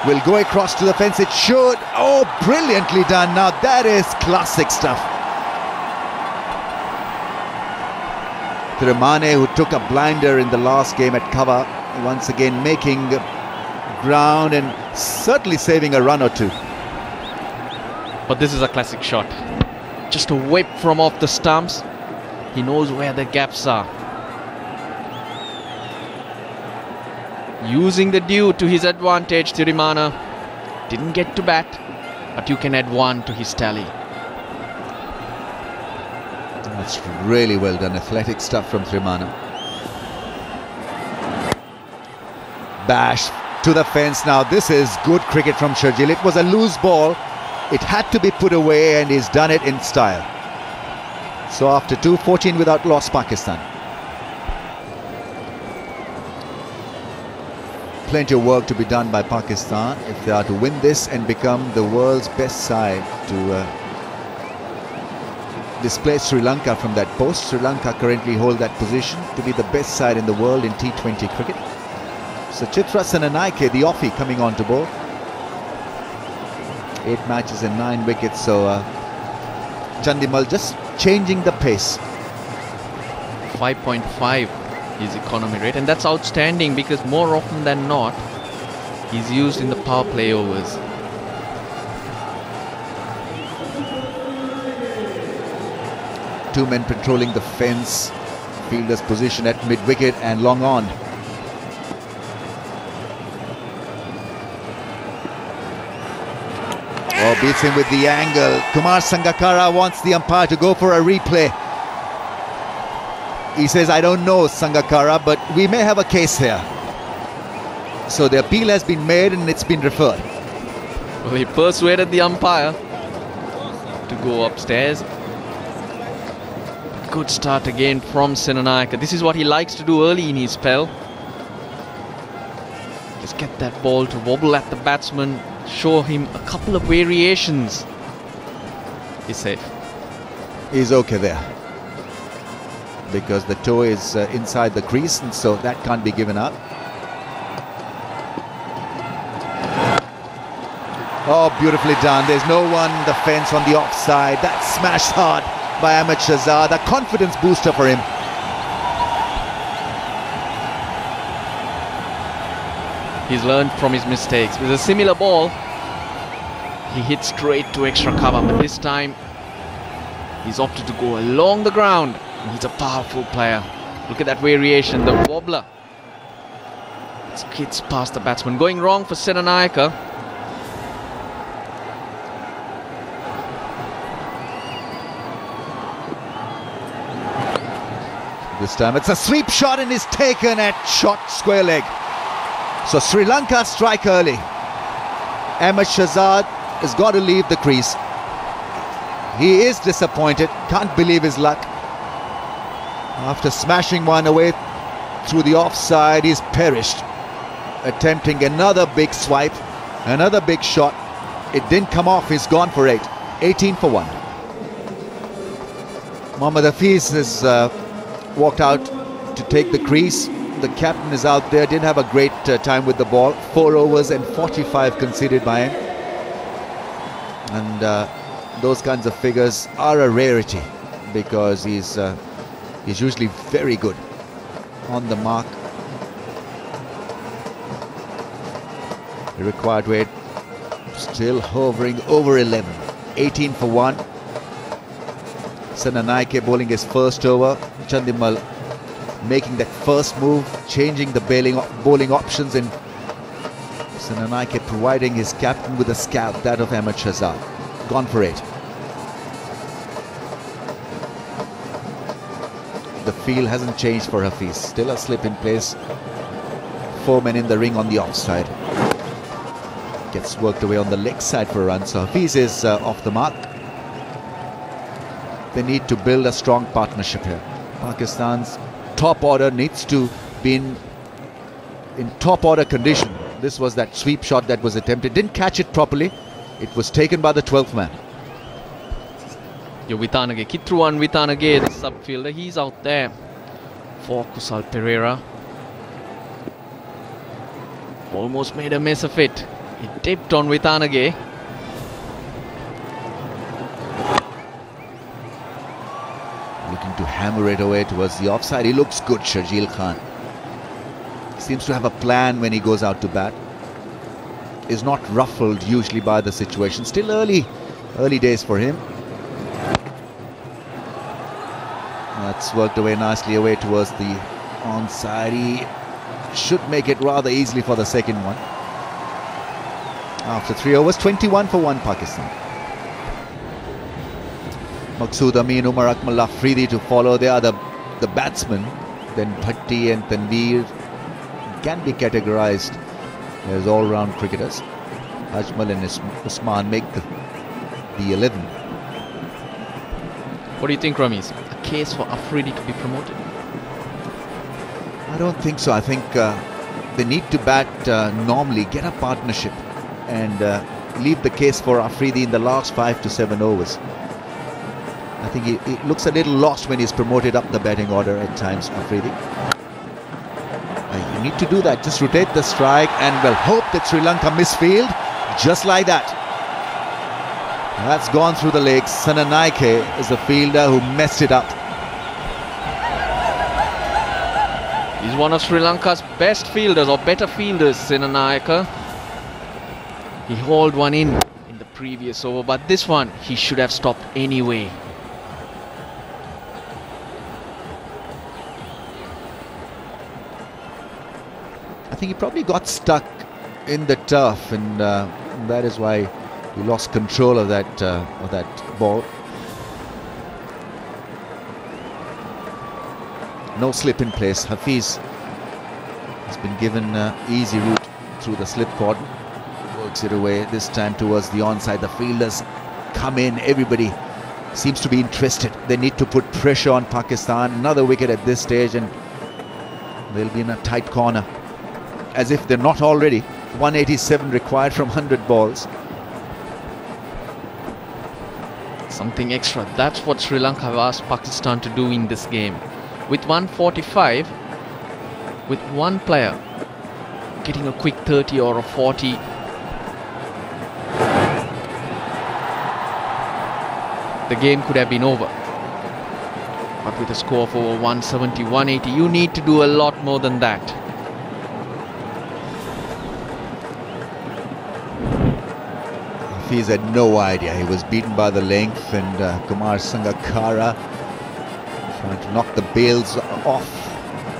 will go across to the fence. It should. Oh, brilliantly done. Now that is classic stuff. Trimane, who took a blinder in the last game at cover, once again making ground and certainly saving a run or two. But this is a classic shot. Just a whip from off the stumps. He knows where the gaps are. Using the dew to his advantage, Tirimana didn't get to bat, but you can add 1 to his tally. That's really well done. Athletic stuff from Trimana. Bash to the fence now. This is good cricket from Sharjeel. It was a loose ball. It had to be put away, and he's done it in style. So after 2-14 without loss, Pakistan. Plenty of work to be done by Pakistan if they are to win this and become the world's best side to displace Sri Lanka from that post. Sri Lanka currently hold that position to be the best side in the world in T20 cricket. So Chitra Senanaike, the offie, coming on to bowl. 8 matches and 9 wickets. So Chandimal just changing the pace. 5.5 his economy rate, and that's outstanding because more often than not he's used in the power play overs. Two men patrolling the fence. Fielder's position at mid-wicket and long on. Oh, beats him with the angle. Kumar Sangakkara wants the umpire to go for a replay. He says, I don't know, Sangakkara, but we may have a case here. So the appeal has been made and it's been referred. Well, he persuaded the umpire to go upstairs. Good start again from Senanayake. This is what he likes to do early in his spell. Just get that ball to wobble at the batsman, show him a couple of variations. He's safe. He's okay there, because the toe is inside the crease, and so that can't be given up. Oh, beautifully done. There's no one, the fence on the offside. That smashed hard by Ahmed Shahzad. A confidence booster for him. He's learned from his mistakes. With a similar ball, he hit straight to extra cover, but this time he's opted to go along the ground. And he's a powerful player. Look at that variation, the wobbler. It skids past the batsman. Going wrong for Senanayake. This time it's a sweep shot and is taken at short square leg. So Sri Lanka strike early. Ahmed Shahzad has got to leave the crease. He is disappointed, can't believe his luck. After smashing one away through the offside, he's perished. Attempting another big swipe, another big shot. It didn't come off, he's gone for 8. 18 for 1. Mohammad Hafiz has walked out to take the crease. The captain is out there, didn't have a great time with the ball. 4 overs and 45 conceded by him. And those kinds of figures are a rarity, because he's usually very good on the mark. The required weight still hovering over 11. 18 for 1. Senanayake bowling his first over. Chandimal making that first move, changing the bowling options, and Senanayake providing his captain with a scalp, that of Ahmed Shahzad. Gone for 8. The field hasn't changed for Hafiz. Still a slip in place. 4 men in the ring on the offside. Gets worked away on the leg side for a run. So Hafiz is off the mark. They need to build a strong partnership here. Pakistan's top order needs to be in top order condition. This was that sweep shot that was attempted. Didn't catch it properly. It was taken by the 12th man. Yo, Vitanage, Kitruan Vitanage, the subfielder, he's out there for Kusal Perera. Almost made a mess of it. He dipped on Vitanage. Looking to hammer it away towards the offside. He looks good, Sharjeel Khan. Seems to have a plan when he goes out to bat. Is not ruffled usually by the situation. Still early days for him. That's worked away nicely away towards the onside. He should make it rather easily for the second one. After 3 overs, 21 for 1 Pakistan. Maqsood Amin, Umar Akmal Afridi to follow. They are the batsmen. Then Bhatti and Tanveer can be categorized as all-round cricketers. Ajmal and Usman make the 11. What do you think, Ramiz? A case for Afridi to be promoted? I don't think so. I think they need to bat normally, get a partnership, and leave the case for Afridi in the last 5 to 7 overs. I think he looks a little lost when he's promoted up the batting order at times, Afridi. You need to do that, just rotate the strike and we'll hope that Sri Lanka misfield, just like that. That's gone through the legs. Senanayake is the fielder who messed it up. He's one of Sri Lanka's best fielders, or better fielders, Senanayake. He hauled one in the previous over, but this one he should have stopped anyway. I think he probably got stuck in the turf, and that is why he lost control of that ball. No slip in place. Hafiz has been given easy route through the slip cordon. Works it away this time towards the onside. The fielders come in. Everybody seems to be interested. They need to put pressure on Pakistan. Another wicket at this stage and they'll be in a tight corner. As if they're not already. 187 required from 100 balls. Something extra. That's what Sri Lanka have asked Pakistan to do in this game. With 145, with one player getting a quick 30 or a 40, the game could have been over. But with a score of over 170, 180, you need to do a lot more than that. Hafiz had no idea. He was beaten by the length, and Kumar Sangakkara trying to knock the bails off.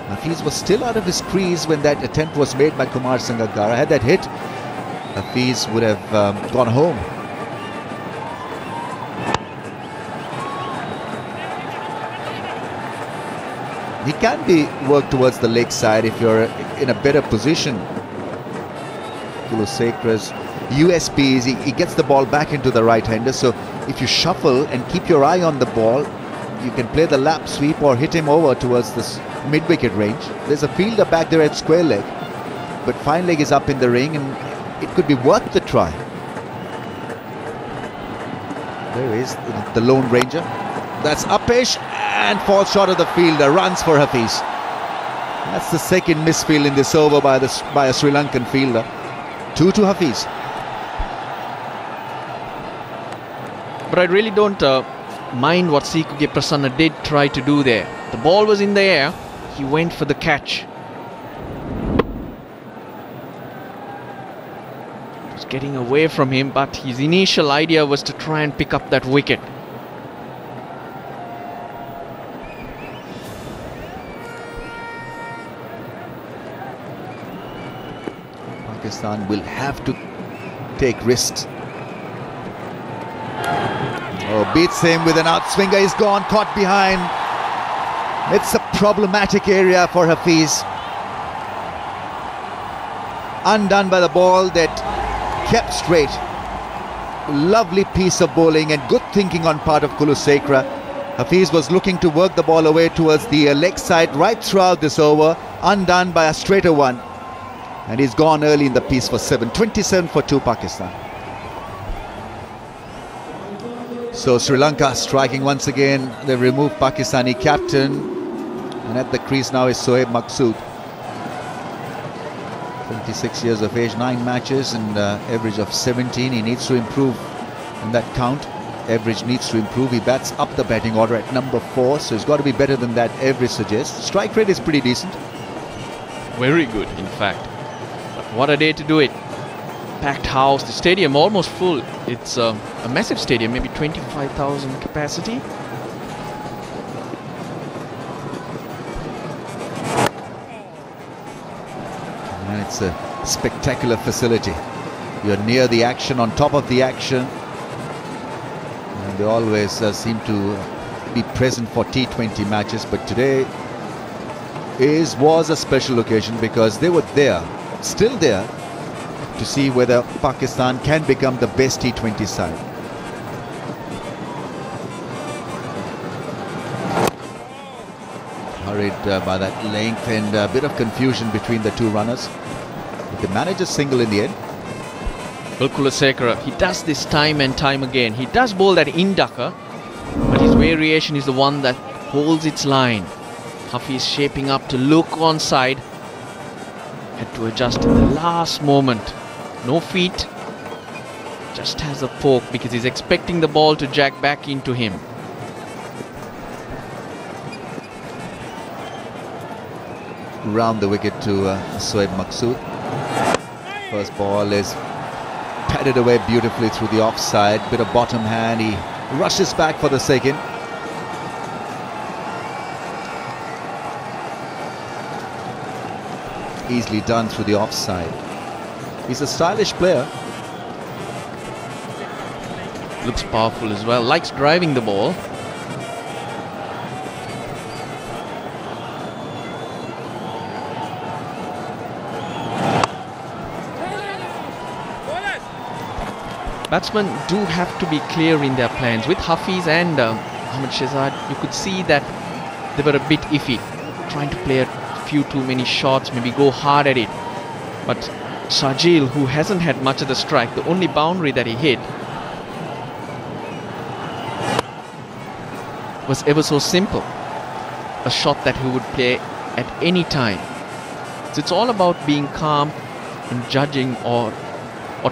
Hafiz was still out of his crease when that attempt was made by Kumar Sangakkara. Had that hit, Hafiz would have gone home. He can be worked towards the leg side if you're in a better position. Kulasekhara's USP is he gets the ball back into the right-hander, so if you shuffle and keep your eye on the ball, you can play the lap sweep or hit him over towards this mid-wicket range. There's a fielder back there at square leg, but fine leg is up in the ring and it could be worth the try. There is the Lone Ranger. That's Upesh and falls short of the fielder. Runs for Hafiz. That's the second misfield in this over by a Sri Lankan fielder. 2 to Hafiz. But I really don't mind what Sikuge Prasanna did try to do there. The ball was in the air. He went for the catch. It was getting away from him, but his initial idea was to try and pick up that wicket. Pakistan will have to take risks. Oh, beats him with an outswinger. He's gone, caught behind. It's a problematic area for Hafiz. Undone by the ball that kept straight. Lovely piece of bowling and good thinking on part of Kulasekhara. Hafiz was looking to work the ball away towards the leg side right throughout this over. Undone by a straighter one. And he's gone early in the piece for 7. 27 for 2 Pakistan. So Sri Lanka striking once again. They've removed Pakistani captain. And at the crease now is Shoaib Maqsood. 26 years of age, 9 matches and average of 17. He needs to improve in that count. Average needs to improve. He bats up the batting order at number 4. So he's got to be better than that average suggests. Strike rate is pretty decent. Very good, in fact. What a day to do it. Packed house, the stadium almost full. It's a massive stadium, maybe 25,000 capacity. And it's a spectacular facility. You're near the action, on top of the action. And they always seem to be present for T20 matches, but today was a special occasion because they were there. Still there to see whether Pakistan can become the best T20 side. Hurried by that length and a bit of confusion between the two runners. But they manage a single in the end. Well, Kulasekhara, he does this time and time again. He does bowl that in-ducker, but his variation is the one that holds its line. Hafiz shaping up to look onside. Had to adjust in the last moment. No feet. Just has a poke because he's expecting the ball to jack back into him. Round the wicket to Shoaib Maqsood. First ball is padded away beautifully through the offside. Bit of bottom hand. He rushes back for the second. Easily done through the offside. He's a stylish player. Looks powerful as well. Likes driving the ball. batsmen do have to be clear in their plans. With Hafiz and Ahmed Shehzad, you could see that they were a bit iffy, trying to play a few too many shots, maybe go hard at it. But Shajil, who hasn't had much of the strike, the only boundary that he hit was ever so simple. A shot that he would play at any time. So it's all about being calm and judging or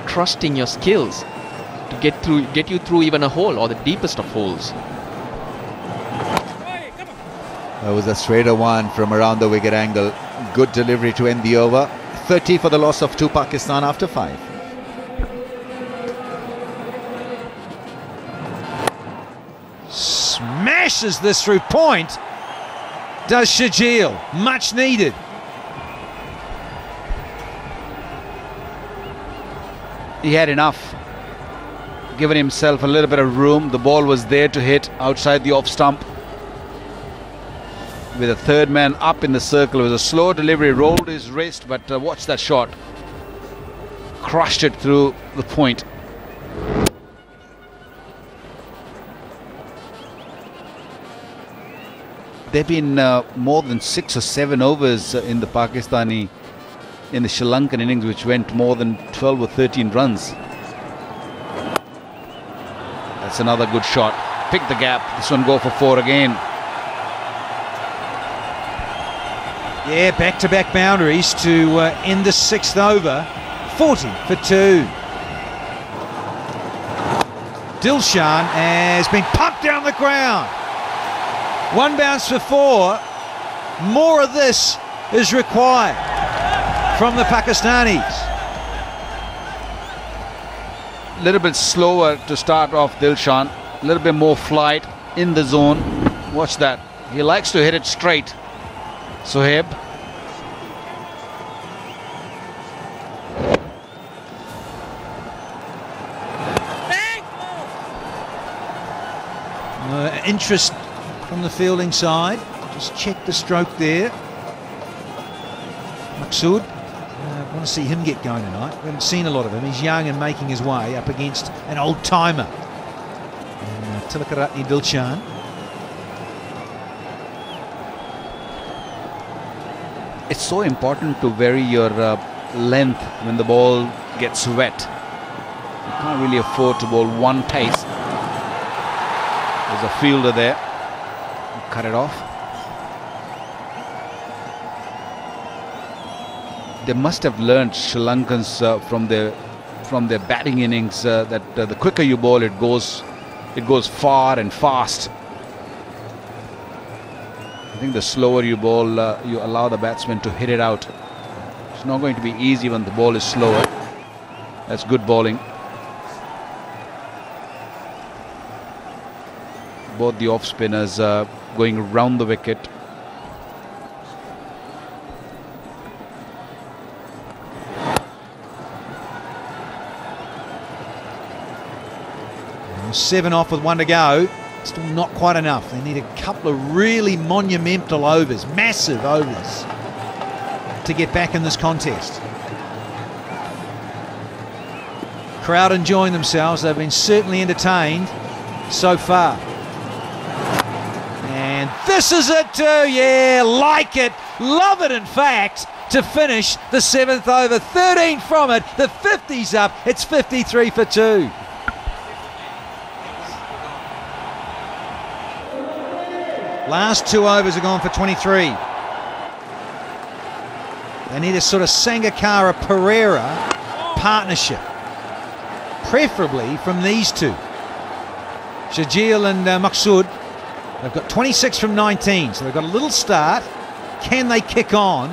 trusting your skills to get you through even a hole or the deepest of holes. That was a straighter one from around the wicket angle. Good delivery to end the over. 30 for the loss of 2 Pakistan after 5. Smashes this through point. Does Shajil. Much needed. He had enough. Given himself a little bit of room. The ball was there to hit outside the off stump. With a third man up in the circle. It was a slow delivery, rolled his wrist, but watch that shot. Crushed it through the point. There have been more than 6 or 7 overs in the Sri Lankan innings, which went more than 12 or 13 runs. That's another good shot. Pick the gap. This one go for 4 again. Yeah, back-to-back boundaries to end the 6th over. 40 for 2. Dilshan has been pumped down the ground. 1 bounce for 4. More of this is required from the Pakistanis. A little bit slower to start off Dilshan. A little bit more flight in the zone. Watch that. He likes to hit it straight. Sohaib. Interest from the fielding side. Just check the stroke there. Maqsood. I want to see him get going tonight. We haven't seen a lot of him. He's young and making his way up against an old timer. Tilakaratne Dilshan. It's so important to vary your length when the ball gets wet. You can't really afford to bowl one pace. There's a fielder there. Cut it off. They must have learned, Sri Lankans, from their batting innings, that the quicker you bowl, it goes far and fast. I think the slower you bowl, you allow the batsman to hit it out. It's not going to be easy when the ball is slower. That's good bowling. Both the off spinners going around the wicket. Seven off with 1 to go. Still not quite enough. They need a couple of really monumental overs, massive overs, to get back in this contest. Crowd enjoying themselves. They've been certainly entertained so far. And this is it too. Yeah, like it. Love it, in fact, to finish the 7th over. 13 from it. The 50's up. It's 53 for 2. Last 2 overs are gone for 23. They need a sort of Sangakkara-Pereira partnership, preferably from these two. Shajil and Maqsood. They've got 26 from 19, so they've got a little start. Can they kick on?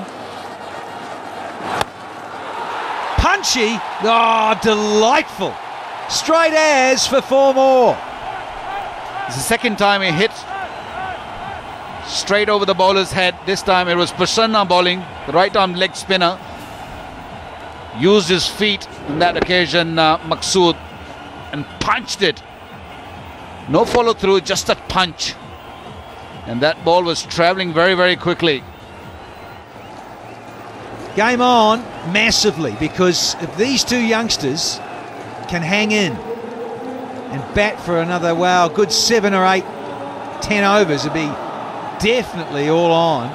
Punchy. Oh, delightful. Straight as for 4 more. It's the second time he hits straight over the bowler's head. This time it was Prasanna bowling, the right arm leg spinner. Used his feet on that occasion, Maqsood, and punched it. No follow through, just that punch. And that ball was travelling very, very quickly. Game on massively, because if these two youngsters can hang in and bat for another, wow, good 7 or 8, 10 overs. It'd be definitely all on.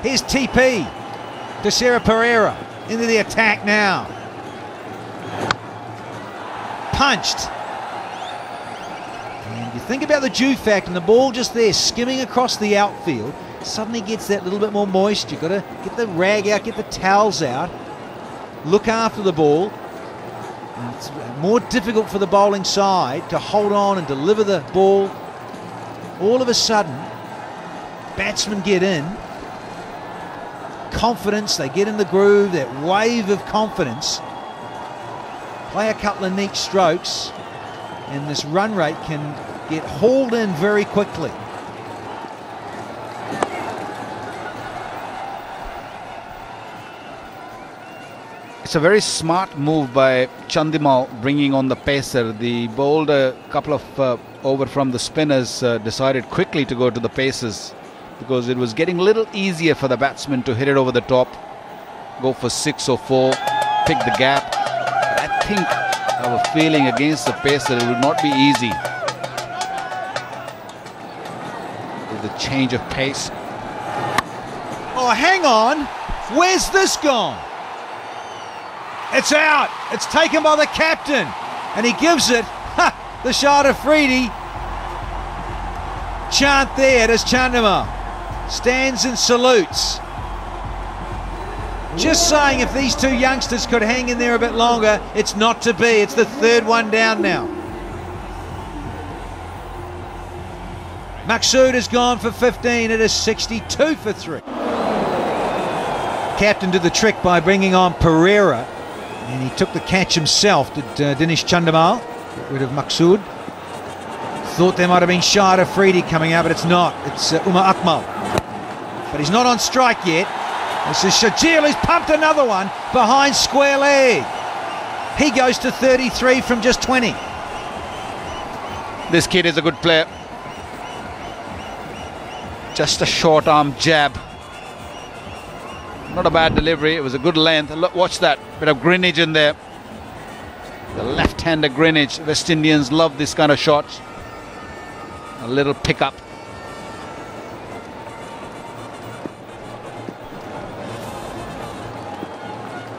Here's TP to Sri Pereira into the attack now. Punched. And you think about the dew fact and the ball just there skimming across the outfield, suddenly gets that little bit more moist. You've got to get the rag out, get the towels out, look after the ball. And it's more difficult for the bowling side to hold on and deliver the ball. All of a sudden, batsmen get in, confidence, they get in the groove, that wave of confidence, play a couple of neat strokes, and this run rate can get hauled in very quickly. It's a very smart move by Chandimal bringing on the pacer. The bowler, a couple of over from the spinners, decided quickly to go to the paces because it was getting a little easier for the batsman to hit it over the top, go for 6 or 4, pick the gap. But I think I have a feeling against the pacer it would not be easy. With the change of pace. Oh, hang on. Where's this gone? It's out. It's taken by the captain. And he gives it. The Shah Afridi chant there as Chandimal stands and salutes. Just saying, if these two youngsters could hang in there a bit longer, it's not to be. It's the third one down now. Maqsood has gone for 15. It is 62 for 3. Captain did the trick by bringing on Pereira. And he took the catch himself, did Dinesh Chandimal, get rid of Maqsood. Thought there might have been Shah Afridi coming out, but it's not. It's Umar Akmal. But he's not on strike yet. This is Shajil, who's pumped another one behind square leg. He goes to 33 from just 20. This kid is a good player. Just a short arm jab. Not a bad delivery, it was a good length. Look, watch that, bit of Greenwich in there. The left-hander Greenwich. West Indians love this kind of shots. A little pickup.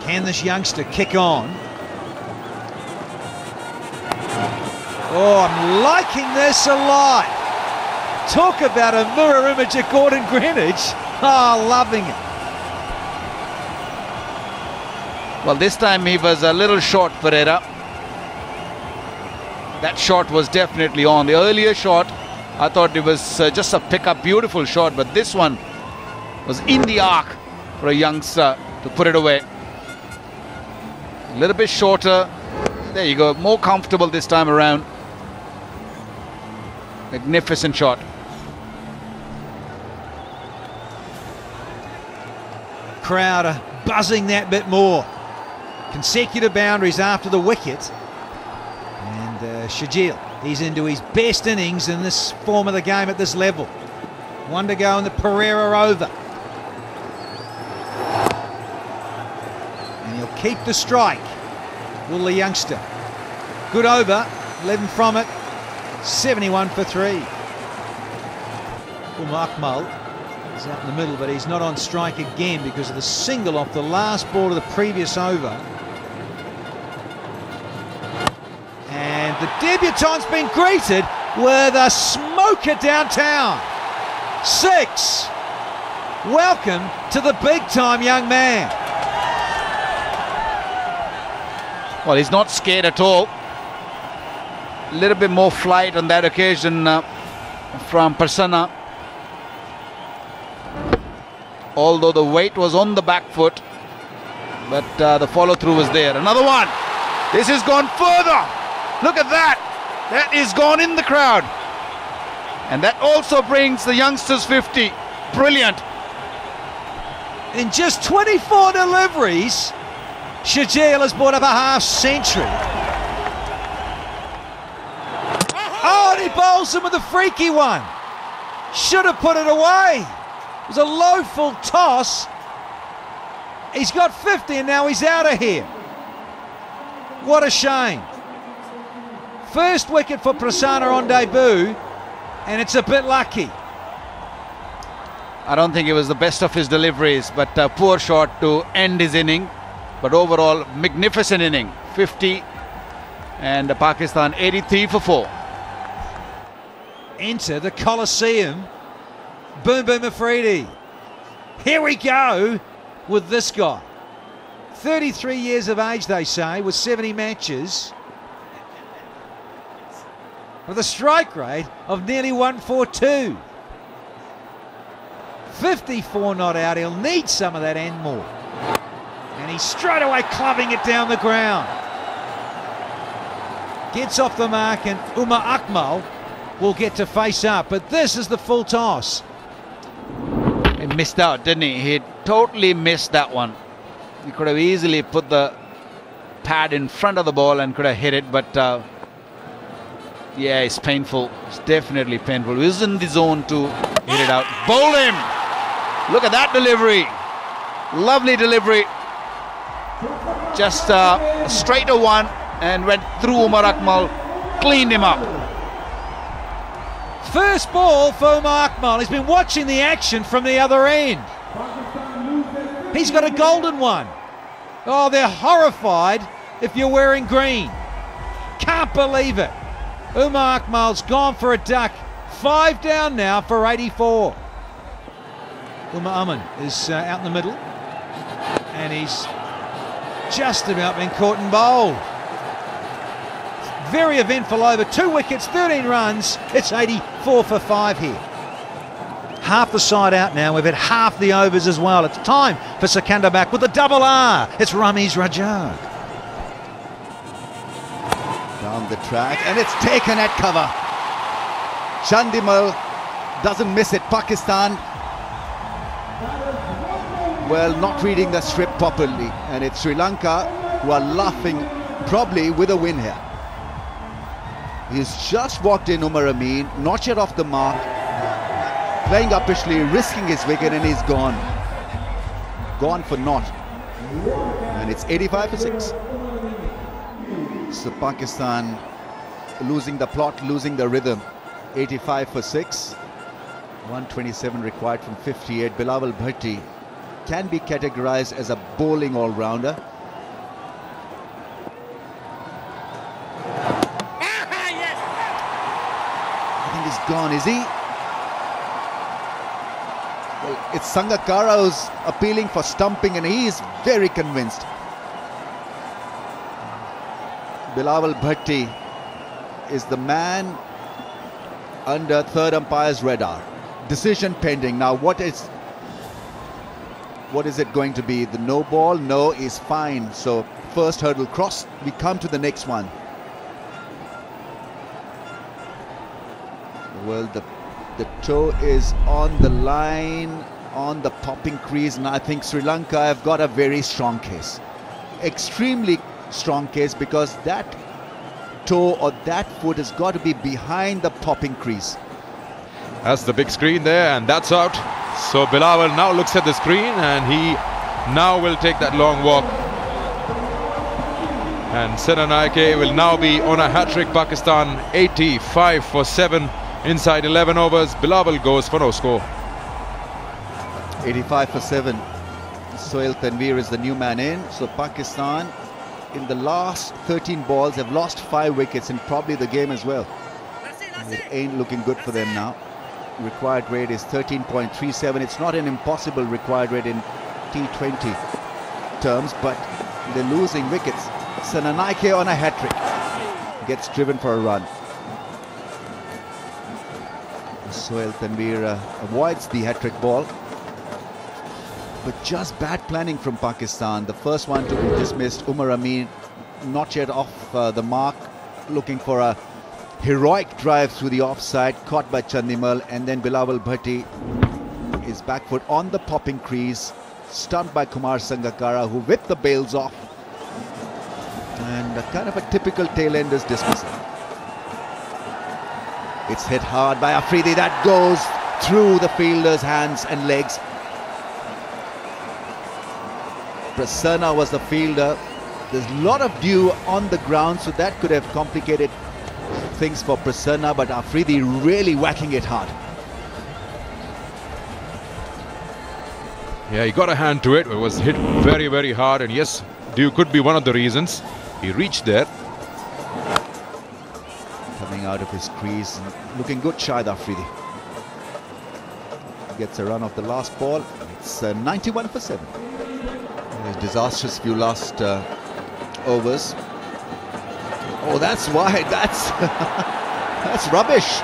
Can this youngster kick on? Oh, I'm liking this a lot. Talk about a mirror image of Gordon Greenwich. Oh, loving it. Well, this time he was a little short, Pereira. That shot was definitely on. The earlier shot, I thought it was just a pickup, beautiful shot, but this one was in the arc for a youngster to put it away. A little bit shorter. There you go, more comfortable this time around. Magnificent shot. Crowd are buzzing that bit more. Consecutive boundaries after the wicket. And Shajil, he's into his best innings in this form of the game at this level. One to go in the Pereira over. And he'll keep the strike. Will the youngster. Good over, 11 from it. 71 for 3. Umar Akmal is out in the middle, but he's not on strike again because of the single off the last ball of the previous over. And the debutant's been greeted with a smoker downtown. 6. Welcome to the big time, young man. Well, he's not scared at all. A little bit more flight on that occasion from Prasanna. Although the weight was on the back foot, but the follow-through was there. Another one. This has gone further. Look at that. That is gone in the crowd. And that also brings the youngsters 50. Brilliant. In just 24 deliveries, Shajil has brought up a half century. Oh, and he bowls him with a freaky one. Should have put it away. It was a low full toss. He's got 50 and now he's out of here. What a shame. First wicket for Prasanna on debut, and it's a bit lucky. I don't think it was the best of his deliveries, but a poor shot to end his inning. But overall, magnificent inning. 50 and Pakistan 83 for 4. Enter the Coliseum, Boom Boom Afridi. Here we go with this guy. 33 years of age, they say, with 70 matches, with a strike rate of nearly 142. 54 not out. He'll need some of that and more. And he's straight away clubbing it down the ground. Gets off the mark, and Umar Akmal will get to face up. But this is the full toss. He missed out, didn't he? He totally missed that one. He could have easily put the pad in front of the ball and could have hit it, but yeah, it's painful. It's definitely painful. He was in the zone to hit it out. Bowl him! Look at that delivery. Lovely delivery. Just a straighter one and went through Umar Akmal, cleaned him up. First ball for Umar Akmal. He's been watching the action from the other end. He's got a golden one. Oh, they're horrified if you're wearing green. Can't believe it. Umar Akmal's gone for a duck. 5 down now for 84. Umar Aman is out in the middle, and he's just about been caught and bowled. Very eventful over. 2 wickets, 13 runs. It's 84 for 5 here. Half the side out now. We've had half the overs as well. It's time for Sikandar back with a double R. It's Ramiz Rajak. Down the track, and it's taken at cover. Chandimal doesn't miss it. Pakistan, well, not reading the strip properly, and it's Sri Lanka who are laughing, probably with a win here. He's just walked in, Umar Amin, not yet off the mark, playing uppishly, risking his wicket, and he's gone. Gone for naught. And it's 85 for 6. So Pakistan losing the plot, losing the rhythm. 85 for 6. 127 required from 58. Bilawal Bhatti can be categorized as a bowling all-rounder. I think he's gone, is he? Well, it's Sangakkara who's appealing for stumping, and he is very convinced. Bilawal Bhatti is the man under third umpire's radar. Decision pending. Now what is it going to be? The no ball? No is fine. So first hurdle crossed. We come to the next one. Well, the toe is on the line, on the popping crease, and I think Sri Lanka have got a very strong case. Extremely strong case, because that toe or that foot has got to be behind the popping crease. That's the big screen there, and that's out. So Bilawal now looks at the screen, and he now will take that long walk. And Senanaike will now be on a hat-trick. Pakistan 85 for 7 inside 11 overs. Bilawal goes for no score. 85 for 7. Sohail Tanveer is the new man in. So Pakistan, in the last 13 balls, have lost 5 wickets and probably the game as well. It ain't looking good for them now. Required rate is 13.37. It's not an impossible required rate in T20 terms, but they're losing wickets. Senanaike on a hat-trick gets driven for a run. Sohail Tanveer avoids the hat-trick ball, but just bad planning from Pakistan. The first one to be dismissed. Umar Amin not yet off the mark, looking for a heroic drive through the offside, caught by Chandimal, and then Bilawal Bhatti is back foot on the popping crease, stumped by Kumar Sangakkara, who whipped the bails off, and a kind of a typical tail-ender's dismissal. It's hit hard by Afridi. That goes through the fielder's hands and legs. Prasanna was the fielder. There's a lot of dew on the ground, so that could have complicated things for Prasanna, but Afridi really whacking it hard. Yeah, he got a hand to it. It was hit very, very hard. And yes, Dew could be one of the reasons. He reached there. Coming out of his crease, looking good, Shahid Afridi. Gets a run off the last ball. It's 91 for 7. A disastrous few last overs. Oh, that's wide. That's that's rubbish.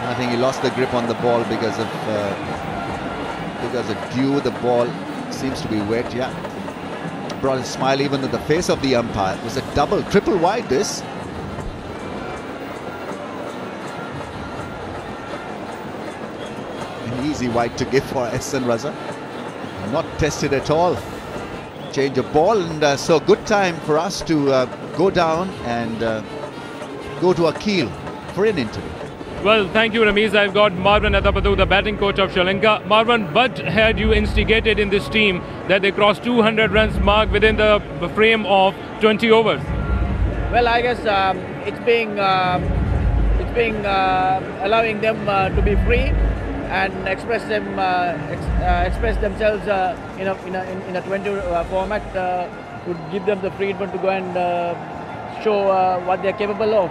I think he lost the grip on the ball because of Dew. The ball seems to be wet. Yeah, brought a smile even to the face of the umpire. It was a double, triple wide. This. An easy wide to give for SN Raza. Not tested at all. Change of ball, and so good time for us to go down and go to Akil for an interview. Well, thank you, Ramesh. I've got Marwan Athapathu, the batting coach of Sri Lanka. Marwan, what had you instigated in this team that they crossed 200 runs mark within the frame of 20 overs? Well, I guess it's being allowing them to be free and express themselves in a 20 format would give them the freedom to go and show what they're capable of.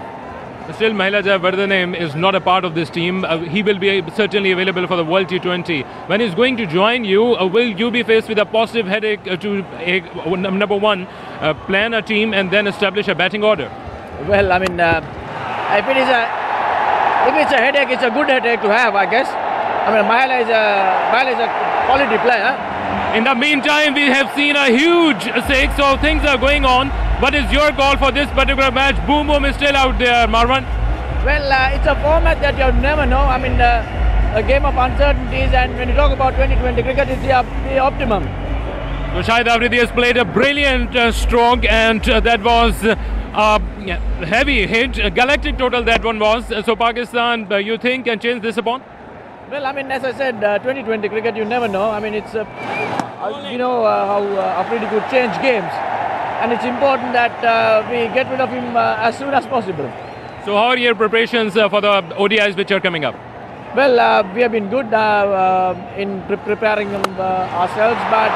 Still, Mahela Jayawardene is not a part of this team. He will be certainly available for the World T20. When he's going to join you, will you be faced with a positive headache to, number one, plan a team and then establish a batting order? Well, I mean, if it's a headache, it's a good headache to have, I guess. I mean, Mahela is a quality player. In the meantime, we have seen a huge six, so things are going on. What is your call for this particular match? Boom Boom is still out there, Marwan. Well, it's a format that you never know. I mean, a game of uncertainties, and when you talk about 2020 cricket, it's the optimum. So Shahid Afridi has played a brilliant stroke, and that was a heavy hit, a galactic total that one was. So Pakistan, you think, can change this upon? Well, I mean, as I said, 2020 cricket, you never know. I mean, it's you know how Afridi could change games. And it's important that we get rid of him as soon as possible. So how are your preparations for the ODIs which are coming up? Well, we have been good in preparing ourselves, but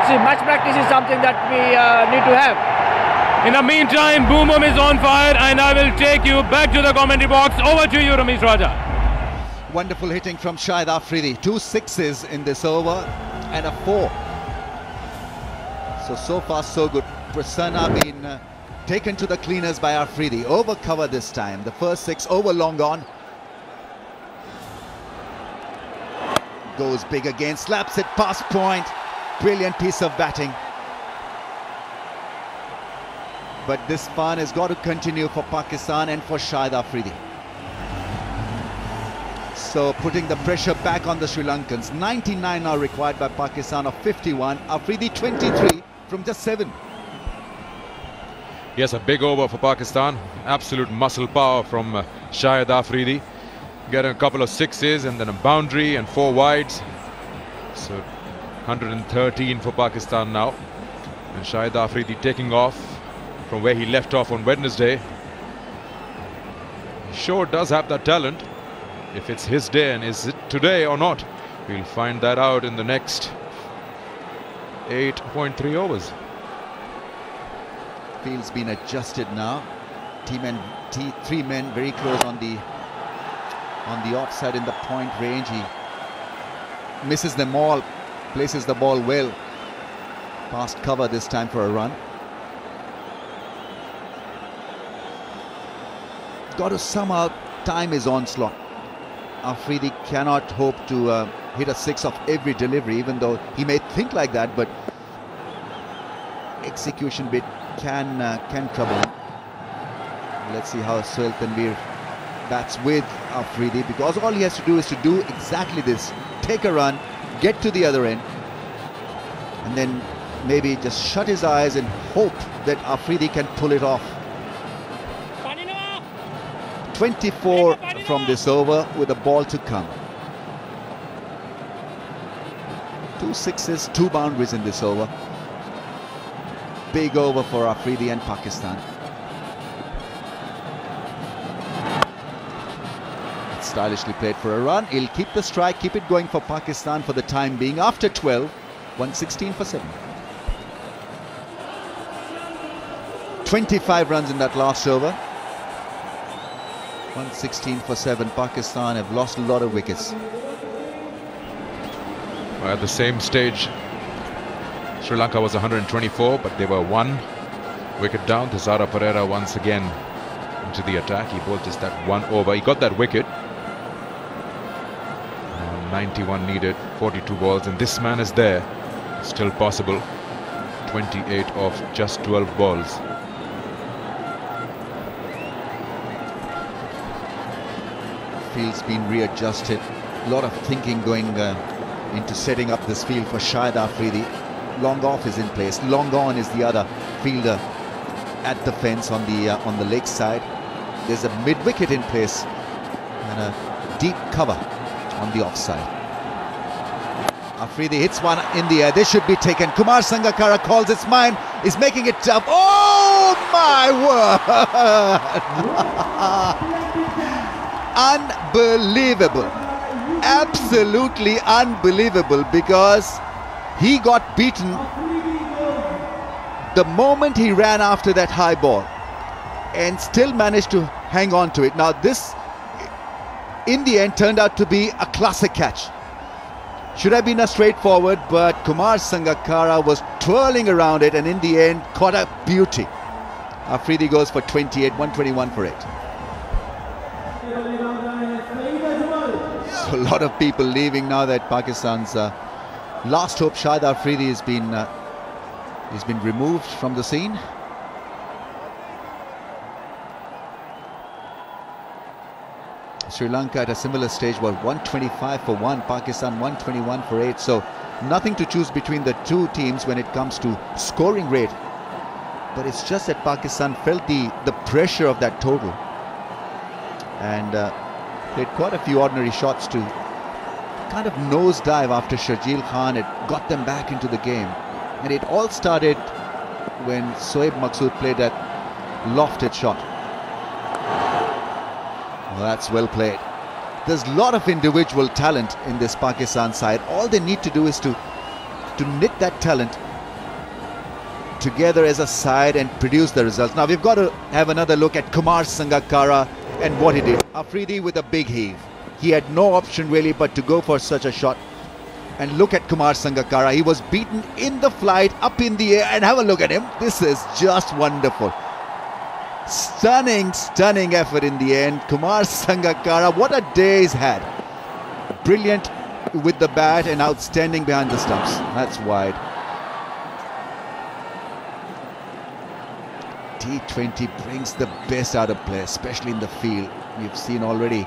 see, match practice is something that we need to have. In the meantime, Boom Boom is on fire, and I will take you back to the commentary box. Over to you, Ramesh Raja. Wonderful hitting from Shahid Afridi. 2 sixes in this over and a 4. So far so good. Prasanna been taken to the cleaners by Afridi. Over cover this time. The first 6 over long on. Goes big again, slaps it past point. Brilliant piece of batting. But this fun has got to continue for Pakistan and for Shahid Afridi. So putting the pressure back on the Sri Lankans. 99 are required by Pakistan of 51. Afridi 23 from just 7. Yes, a big over for Pakistan. Absolute muscle power from Shahid Afridi. Getting a couple of sixes and then a boundary and 4 wides. So 113 for Pakistan now. And Shahid Afridi taking off from where he left off on Wednesday. He sure does have that talent. If it's his day, and is it today or not, we'll find that out in the next 8.3 overs. Field's been adjusted now. 3 men very close on the offside in the point range. He misses them all, places the ball well past cover this time for a run. Got to somehow time his onslaught. Afridi cannot hope to hit a 6 of every delivery, even though he may think like that, but execution bit can trouble him. Let's see how Sohail Tanvir bats with Afridi, because all he has to do is to do exactly this. Take a run, get to the other end, and then maybe just shut his eyes and hope that Afridi can pull it off. 24 from this over with a ball to come. 2 sixes, 2 boundaries in this over. Big over for Afridi and Pakistan. Stylishly played for a run. He'll keep the strike, keep it going for Pakistan for the time being. After 12, 116 for 7. 25 runs in that last over. 116 for 7. Pakistan have lost a lot of wickets. At the same stage, Sri Lanka was 124, but they were 1 wicket down. Thisara Perera once again into the attack. He bowled just that 1 over. He got that wicket. 91 needed, 42 balls, and this man is there. Still possible. 28 of just 12 balls. Field's been readjusted. A lot of thinking going into setting up this field for Shahid Afridi. Long off is in place. Long on is the other fielder at the fence on the leg side. There's a mid-wicket in place and a deep cover on the offside. Afridi hits one in the air. This should be taken. Kumar Sangakkara calls it's mine. Is making it tough. Oh my word! Unbelievable. Absolutely unbelievable, because he got beaten the moment he ran after that high ball and still managed to hang on to it. Now this in the end turned out to be a classic catch. Should have been a straightforward, but Kumar Sangakkara was twirling around it and in the end caught a beauty. Afridi goes for 28, 121 for 8. So a lot of people leaving now that Pakistan's last hope, Shahid Afridi, has been removed from the scene. Sri Lanka at a similar stage was 125 for 1, Pakistan 121 for 8. So nothing to choose between the two teams when it comes to scoring rate. But it's just that Pakistan felt the pressure of that total. And they had quite a few ordinary shots to kind of nosedive after Sharjeel Khan had got them back into the game. And it all started when Shoaib Maqsood played that lofted shot. Well, that's well played. There's a lot of individual talent in this Pakistan side. All they need to do is to knit that talent together as a side and produce the results. Now we've got to have another look at Kumar Sangakkara and what he did. Afridi with a big heave. He had no option really but to go for such a shot. And look at Kumar Sangakkara. He was beaten in the flight, up in the air, and have a look at him. This is just wonderful. Stunning, stunning effort in the end. Kumar Sangakkara, what a day he's had. Brilliant with the bat and outstanding behind the stumps. That's wide. T20 brings the best out of play, especially in the field. We've seen already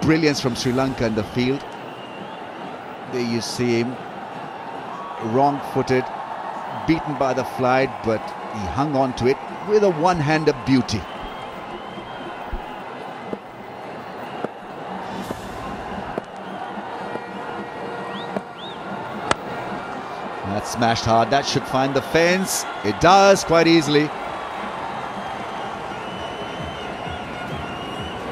brilliance from Sri Lanka in the field. There you see him, wrong-footed, beaten by the flight, but he hung on to it with a one-hander beauty. That's smashed hard. That should find the fence. It does quite easily.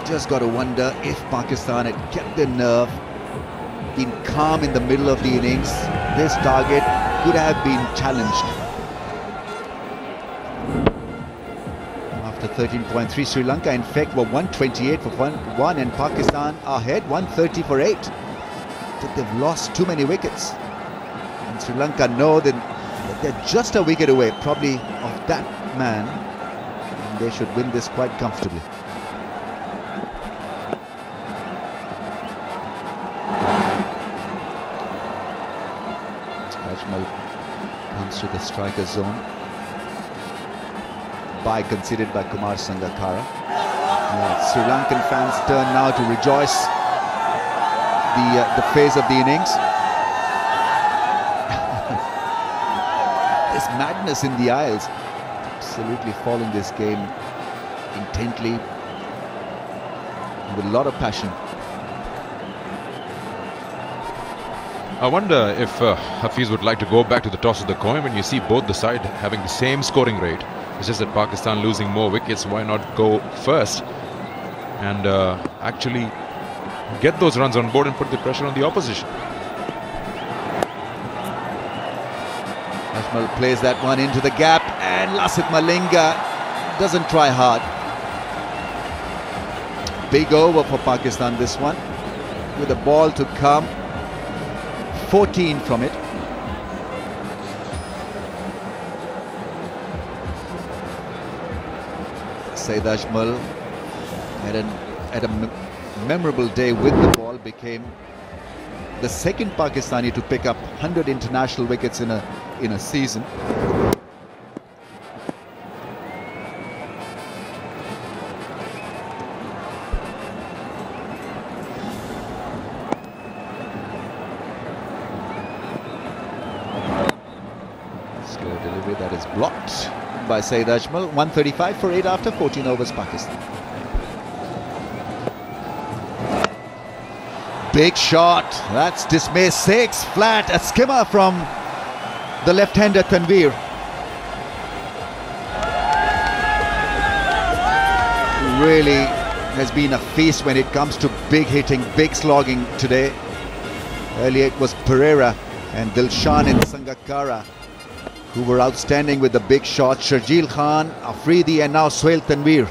Just got to wonder if Pakistan had kept their nerve, been calm in the middle of the innings, this target could have been challenged. After 13.3, Sri Lanka in fact were 128 for 1 and Pakistan ahead 130 for 8. But they've lost too many wickets. And Sri Lanka know that they're just a wicket away probably of that man. And they should win this quite comfortably. Comes to the striker zone. Bye conceded by Kumar Sangakkara. Sri Lankan fans turn now to rejoice the phase of the innings. This madness in the Isles, absolutely following this game intently with a lot of passion. I wonder if Hafiz would like to go back to the toss of the coin when you see both the side having the same scoring rate. It's just that Pakistan losing more wickets. Why not go first and actually get those runs on board and put the pressure on the opposition. Ajmal plays that one into the gap, and Lasith Malinga doesn't try hard. Big over for Pakistan this one, with a ball to come. 14 from it. Saeed Ajmal had a memorable day with the ball, became the second Pakistani to pick up 100 international wickets in a season. Slow delivery that is blocked by Saeed Ajmal. 135 for 8 after 14 overs, Pakistan. Big shot, that's dismissed. 6 flat, a skimmer from the left-hander Tanveer. Really has been a feast when it comes to big hitting, big slogging today. Earlier it was Pereira and Dilshan and Sangakkara who were outstanding with the big shots. Sharjeel Khan, Afridi, and now Suhail Tanveer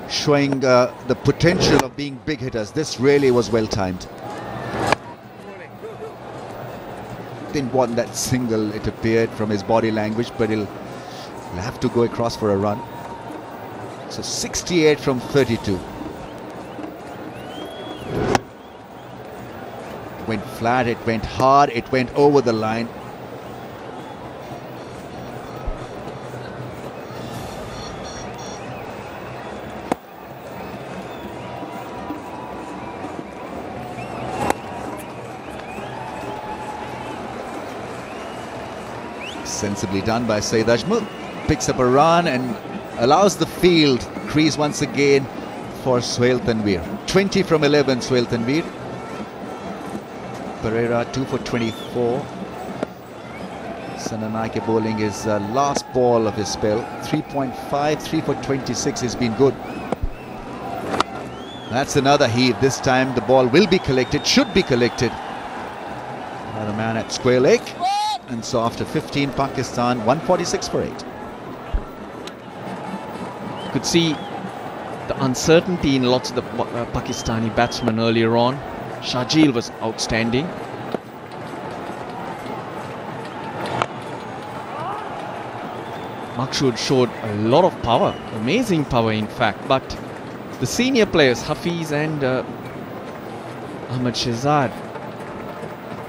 showing the potential of being big hitters. This really was well timed. Didn't want that single, it appeared from his body language, but he'll have to go across for a run. So 68 from 32. Went flat, it went hard, it went over the line. Sensibly done by Saeed Ajmal. Picks up a run and allows the field crease once again for Suhail Tanveer. 20 from 11, Suhail Tanveer. Pereira 2 for 24. Sananaike bowling his last ball of his spell. 3.5, 3 for 26 has been good. That's another heave. This time the ball will be collected, should be collected. Another man at square leg. And so after 15, Pakistan 146 for 8. You could see the uncertainty in lots of the Pakistani batsmen earlier on. Sharjeel was outstanding. Maqsood showed a lot of power, amazing power in fact, but the senior players, Hafiz and Ahmed Shehzad,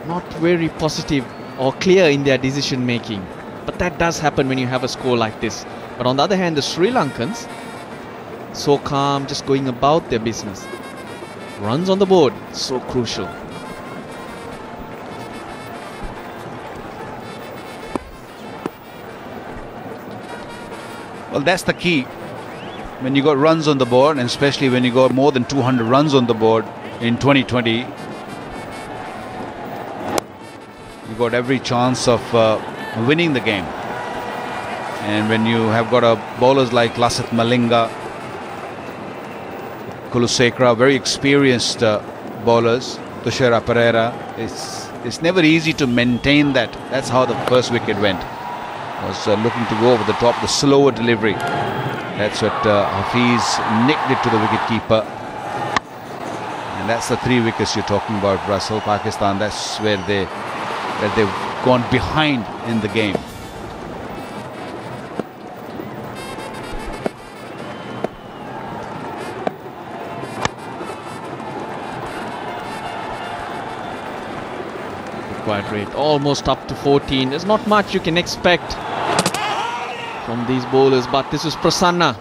not very positive or clear in their decision making. But that does happen when you have a score like this. But on the other hand, the Sri Lankans, so calm, just going about their business. Runs on the board, so crucial. Well, that's the key. When you got runs on the board, and especially when you got more than 200 runs on the board in 2020, you got every chance of winning the game. And when you have got bowlers like Lasith Malinga, Kulusekara, very experienced bowlers, Tushara Pereira, it's never easy to maintain that. That's how the first wicket went. Was looking to go over the top, the slower delivery. That's what Hafiz nicked it to the wicketkeeper. And that's the 3 wickets you're talking about, Russell. Pakistan, that's where they've gone behind in the game. Required rate almost up to 14. There's not much you can expect from these bowlers, but this is Prasanna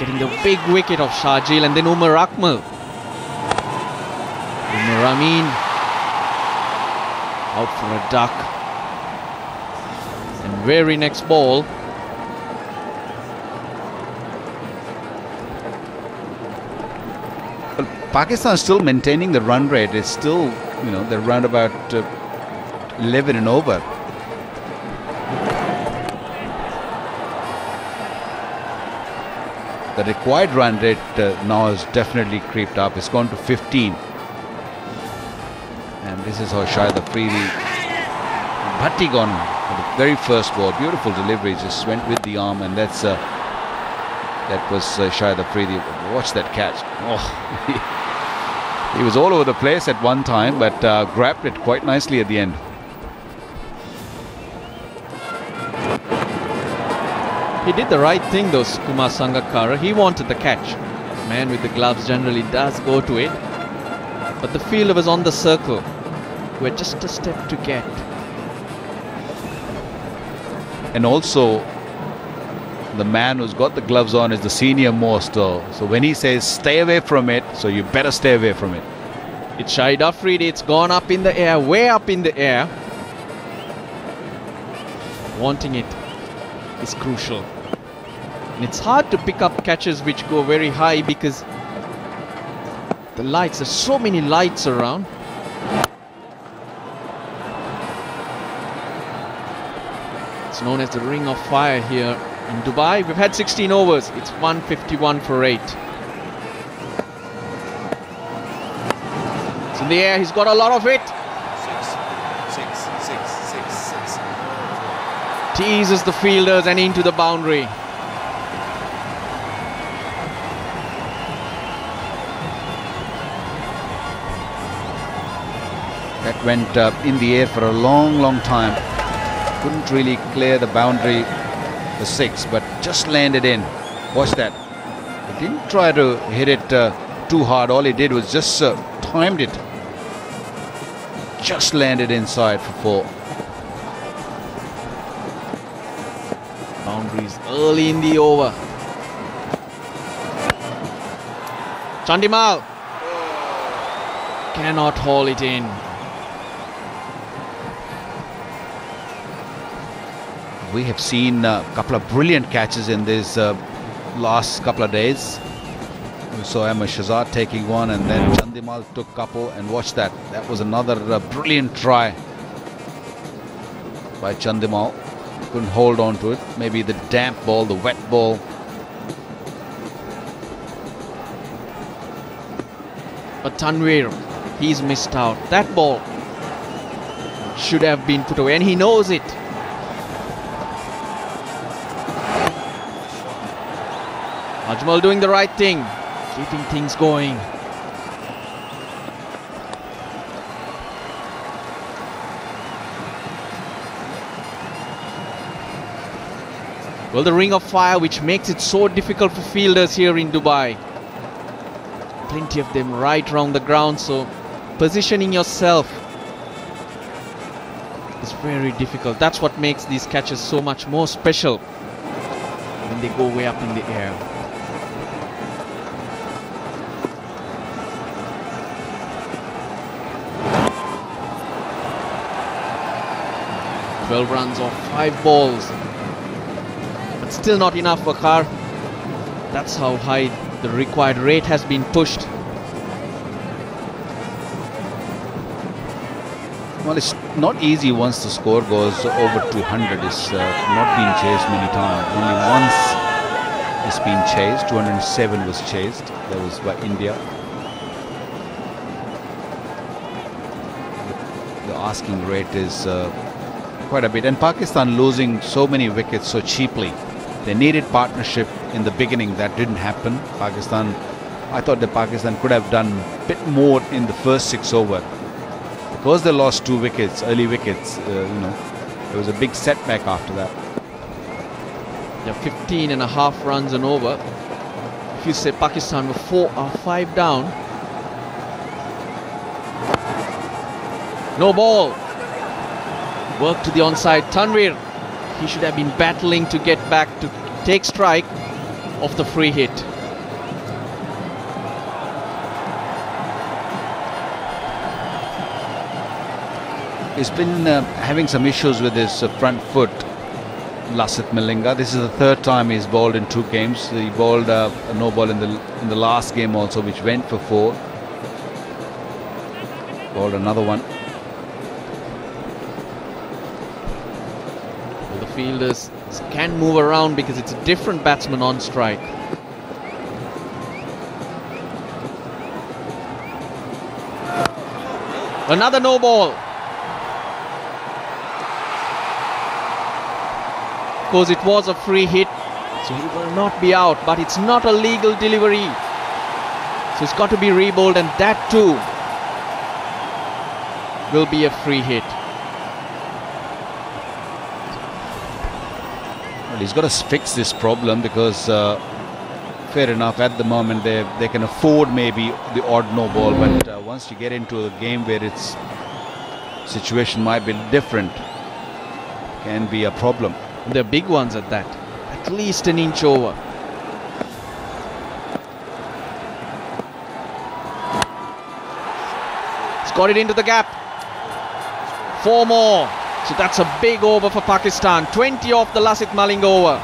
getting the big wicket of Sharjeel, and then Umar Akmal. Umar Amin out for a duck, and very next ball well, Pakistan is still maintaining the run rate. It's still, you know, they're around about 11 and over. the required run rate now has definitely creeped up. It's gone to 15. And this is how Shahid Afridi, Bhatti gone for the very first ball. Beautiful delivery, just went with the arm, and that was Shahid Afridi. Watch that catch. Oh, he was all over the place at one time, but grabbed it quite nicely at the end. He did the right thing though, Kumar Sangakkara. He wanted the catch. Man with the gloves generally does go to it. But the fielder was on the circle. We're just a step to get. And also, the man who's got the gloves on is the senior most. So when he says stay away from it, so you better stay away from it. It's Shahid Afridi. It's gone up in the air, way up in the air. Wanting it is crucial. And it's hard to pick up catches which go very high because the lights, there's so many lights around. It's known as the Ring of Fire here in Dubai. We've had 16 overs. It's 151 for 8. It's in the air. He's got a lot of it. Teases the fielders and into the boundary. That went in the air for a long time. Couldn't really clear the boundary, the 6, but just landed in. Watch that. He didn't try to hit it too hard. All he did was just timed it. Just landed inside for 4. Boundaries early in the over. Chandimal cannot haul it in. We have seen a couple of brilliant catches in this last couple of days. We saw Ahmed Shahzad taking one, and then Chandimal took a couple, and watch that. That was another brilliant try by Chandimal. Couldn't hold on to it. Maybe the damp ball, the wet ball. But Tanvir, he's missed out. That ball should have been put away, and he knows it. Ajmal doing the right thing, keeping things going. Well, the Ring of Fire, which makes it so difficult for fielders here in Dubai. Plenty of them right around the ground, so positioning yourself is very difficult. That's what makes these catches so much more special when they go way up in the air. Twelve runs off 5 balls. Still not enough for Carr. That's how high the required rate has been pushed. Well, it's not easy once the score goes over 200. It's not been chased many times. Only once it's been chased. 207 was chased. That was by India. The asking rate is quite a bit. And Pakistan losing so many wickets so cheaply. They needed partnership in the beginning. That didn't happen. I thought that Pakistan could have done a bit more in the first 6 overs. Because they lost 2 wickets, early wickets, there was a big setback after that. Yeah, 15 and a half runs and over. If you say Pakistan were 4 or 5 down. No ball. Work to the onside. Tanvir. He should have been battling to get back to take strike of the free hit. He's been having some issues with his front foot, Lasith Malinga. This is the 3rd time he's bowled in 2 games. He bowled a no ball in the last game also, which went for 4. Bowled another one. Fielders can move around because it's a different batsman on strike. Another no ball. Of course, it was a free hit, so he will not be out, but it's not a legal delivery. So it's got to be rebowled, and that too will be a free hit. Well, he's got to fix this problem because fair enough, at the moment they can afford maybe the odd no ball, but once you get into a game where its situation might be different, can be a problem. They're big ones at that, at least an inch over. He's got it into the gap. 4 more. So that's a big over for Pakistan. 20 off the Lasith Maling over.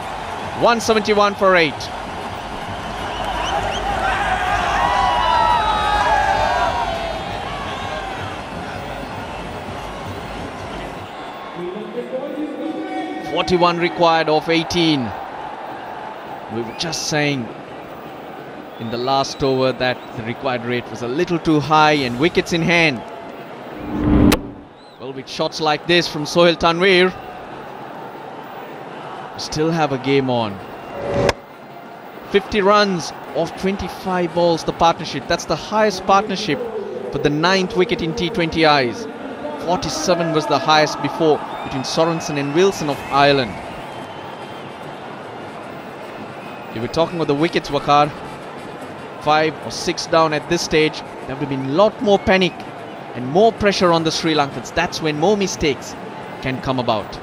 171 for 8. .41 required of 18. We were just saying in the last over that the required rate was a little too high, and wickets in hand. Well, with shots like this from Sohail Tanvir, we still have a game on. 50 runs off 25 balls, the partnership. That's the highest partnership for the 9th wicket in T20Is. 47 was the highest before between Sorensen and Wilson of Ireland. If we're talking about the wickets, Waqar, 5 or 6 down at this stage, there would have been a lot more panic and more pressure on the Sri Lankans. That's when more mistakes can come about.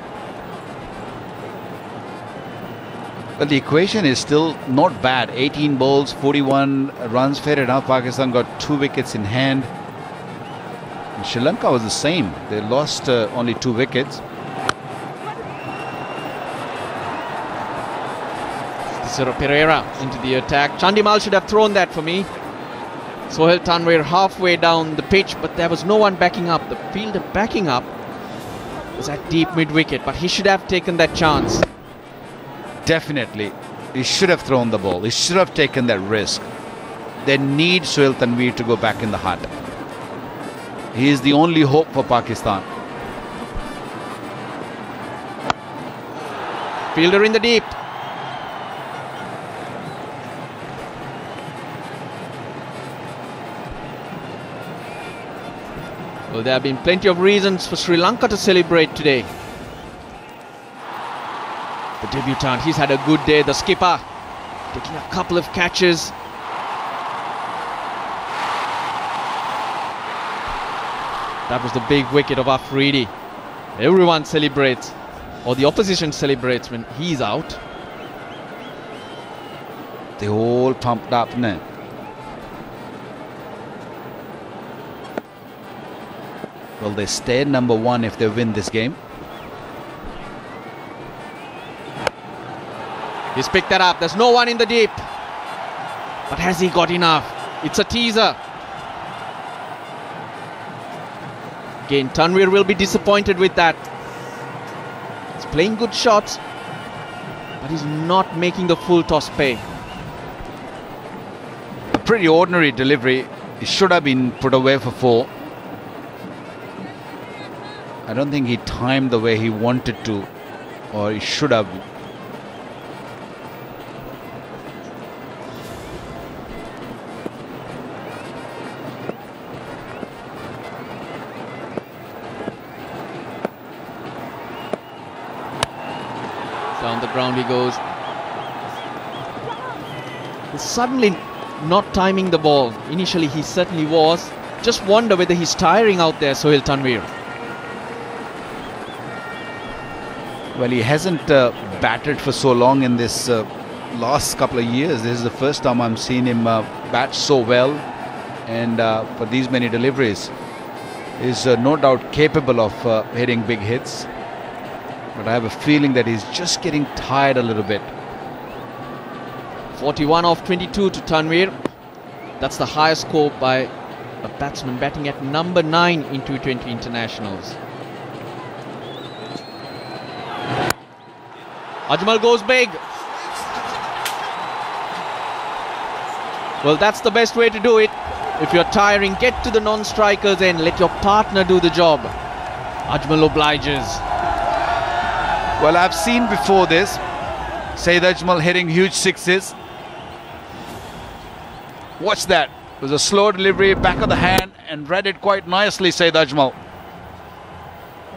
Well, the equation is still not bad. 18 balls, 41 runs. Fair enough, Pakistan got 2 wickets in hand. And Sri Lanka was the same. They lost only 2 wickets. Pereira into the attack. Chandimal should have thrown that for me. Sohail Tanvir halfway down the pitch, but there was no one backing up. The fielder backing up was at deep mid-wicket, but he should have taken that chance. Definitely. He should have thrown the ball. He should have taken that risk. They need Sohail Tanvir to go back in the hut. He is the only hope for Pakistan. Fielder in the deep. Well, there have been plenty of reasons for Sri Lanka to celebrate today. The debutant, he's had a good day. The skipper taking a couple of catches. That was the big wicket of Afridi. Everyone celebrates, or the opposition celebrates when he's out. They all pumped up now. Well, they stay number 1 if they win this game. He's picked that up. There's no one in the deep. But has he got enough? It's a teaser. Again, Tanvir will be disappointed with that. He's playing good shots, but he's not making the full toss pay. A pretty ordinary delivery. It should have been put away for 4. I don't think he timed the way he wanted to, or he should have. Down the ground he goes. He's suddenly not timing the ball. Initially he certainly was. Just wonder whether he's tiring out there, Sohail Tanvir. Well, he hasn't batted for so long in this last couple of years. This is the first time I'm seeing him bat so well, and for these many deliveries. He's no doubt capable of hitting big hits, but I have a feeling that he's just getting tired a little bit. 41 off 22 to Tanvir. That's the highest score by a batsman batting at number 9 in T20 internationals. Ajmal goes big. Well, that's the best way to do it. If you're tiring, get to the non-strikers and let your partner do the job. Ajmal obliges. Well, I've seen before this Saeed Ajmal hitting huge sixes. Watch that. It was a slow delivery, back of the hand, and read it quite nicely, Saeed Ajmal.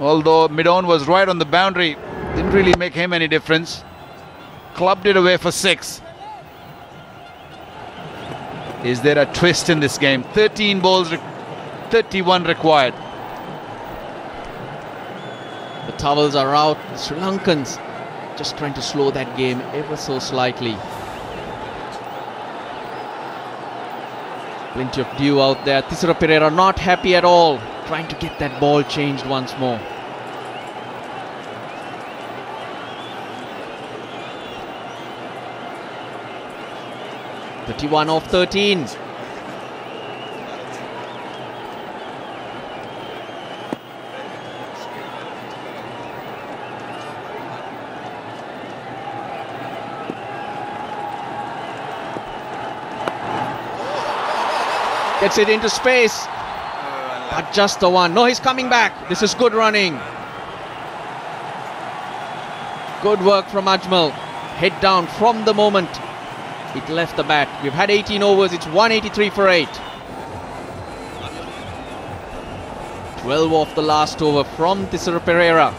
Although mid-on was right on the boundary, didn't really make him any difference. Clubbed it away for 6. Is there a twist in this game? 13 balls, 31 required. The towels are out. The Sri Lankans just trying to slow that game ever so slightly. Plenty of dew out there. Thisara Pereira not happy at all. Trying to get that ball changed once more. "31 off 13. Gets it into space. But just the one. No, he's coming back. This is good running. Good work from Ajmal. Head down from the moment it left the bat. We've had 18 overs. It's 183 for 8. 12 off the last over from Thisara Pereira.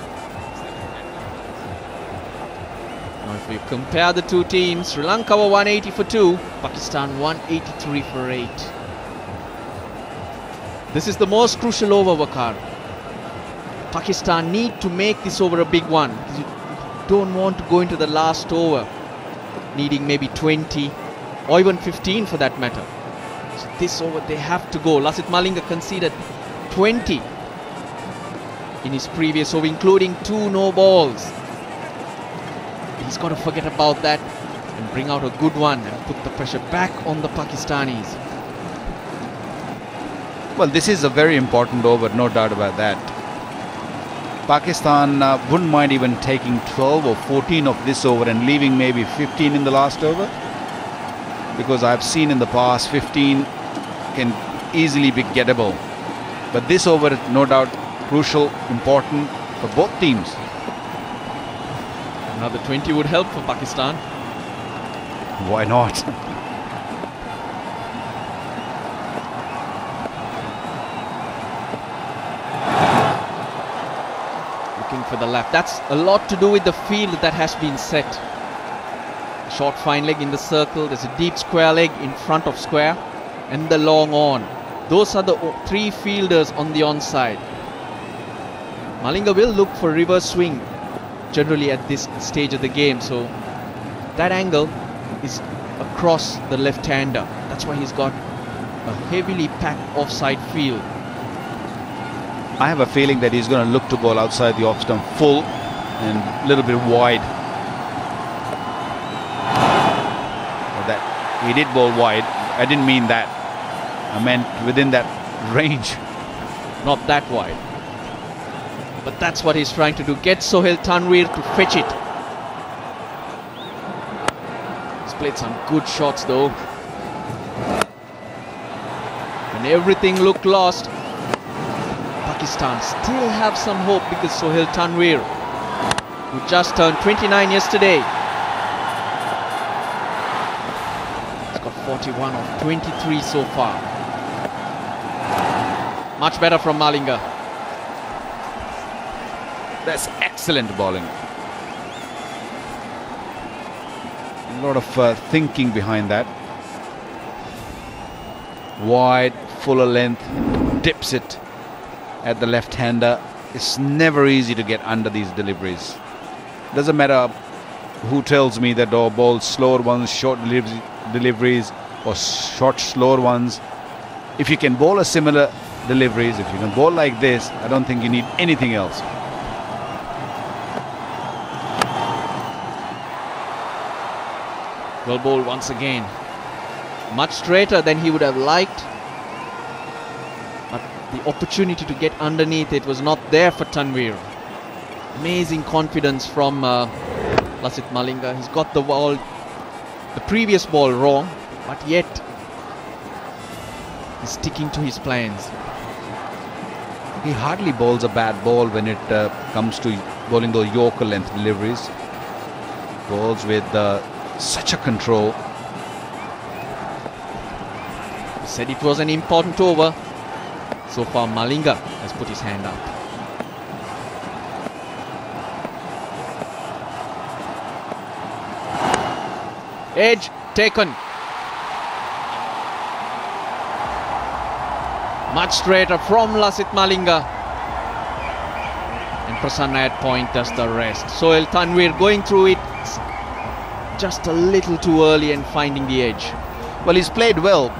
Now if we compare the two teams, Sri Lanka were 180 for 2. Pakistan 183 for 8. This is the most crucial over, Waqar. Pakistan need to make this over a big one. You don't want to go into the last over needing maybe 20 or even 15 for that matter. So this over they have to go. Lasith Malinga conceded 20 in his previous over, including 2 no balls. He's got to forget about that and bring out a good one and put the pressure back on the Pakistanis. Well, this is a very important over, no doubt about that. Pakistan wouldn't mind even taking 12 or 14 of this over and leaving maybe 15 in the last over. Because I've seen in the past 15 can easily be gettable. But this over is no doubt crucial, important for both teams. Another 20 would help for Pakistan. Why not? For the left. That's a lot to do with the field that has been set. Short fine leg in the circle. There's a deep square leg in front of square and the long on. Those are the 3 fielders on the onside. Malinga will look for reverse swing generally at this stage of the game. So that angle is across the left-hander. That's why he's got a heavily packed offside field. I have a feeling that he's going to look to bowl outside the off stump full and a little bit wide. That he did bowl wide. I didn't mean that. I meant within that range. Not that wide. But that's what he's trying to do. Get Sohail Tanvir to fetch it. He's played some good shots though. When everything looked lost, Pakistan still have some hope because Sohail Tanvir, who just turned 29 yesterday, he's got 41 of 23 so far. Much better from Malinga. That's excellent bowling. A lot of thinking behind that. Wide, fuller length, dips it at the left-hander. It's never easy to get under these deliveries. Doesn't matter who tells me that bowl slower ones, short deliveries or short slower ones. If you can bowl a similar deliveries, if you can bowl like this, I don't think you need anything else. Well bowled once again. Much straighter than he would have liked. But the opportunity to get underneath it was not there for Tanvir. Amazing confidence from Lasith Malinga. He's got the previous ball wrong, but yet He's sticking to his plans. He hardly bowls a bad ball when it comes to bowling those Yorker length deliveries. Bowls with such a control. He said it was an important over. So far, Malinga has put his hand up. Edge taken. Much straighter from Lasith Malinga. And Prasanna at point does the rest. Sohail Tanvir going through it just a little too early and finding the edge. Well, he's played well.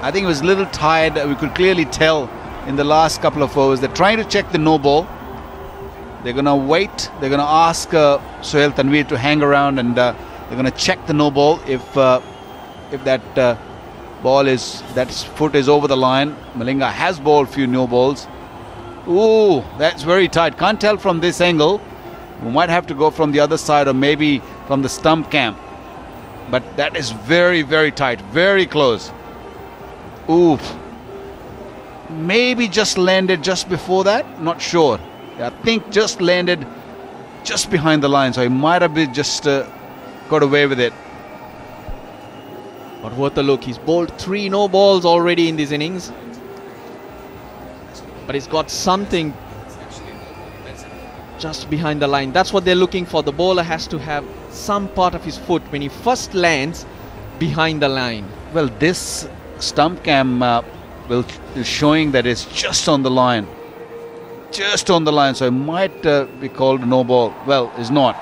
I think he was a little tired. We could clearly tell in the last couple of overs. They're trying to check the no ball. They're going to wait. They're going to ask Sohail Tanvir to hang around, and they're going to check the no ball. If that that foot is over the line. Malinga has bowled few no balls. Ooh, that's very tight. Can't tell from this angle. We might have to go from the other side or maybe from the stump camp. But that is very, very tight. Very close. Ooh. Maybe just landed just before that. Not sure. I think just landed just behind the line. So he might have been just got away with it. But worth a look. He's bowled 3 no balls already in this innings. But he's got something just behind the line. That's what they're looking for. The bowler has to have some part of his foot when he first lands behind the line. Well, this stump cam is showing that it's just on the line. Just on the line. So it might be called a no ball. Well, it's not.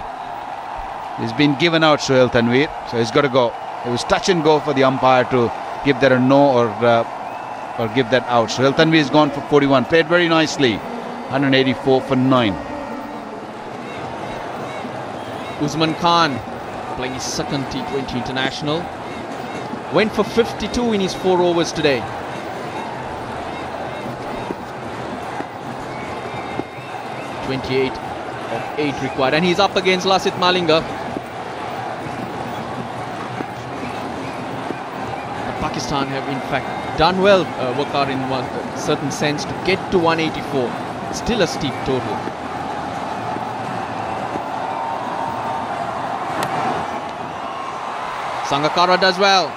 He's been given out, Sohail Tanvir. So he's got to go. It was touch and go for the umpire to give that a no or give that out. Sohail Tanvir is gone for 41. Played very nicely. 184 for 9. Usman Khan playing his second T20 international. Went for 52 in his 4 overs today. .28 of 8 required, and he's up against Lasith Malinga. But Pakistan have in fact done well, work out in one certain sense to get to 184. Still a steep total. Sangakkara does well.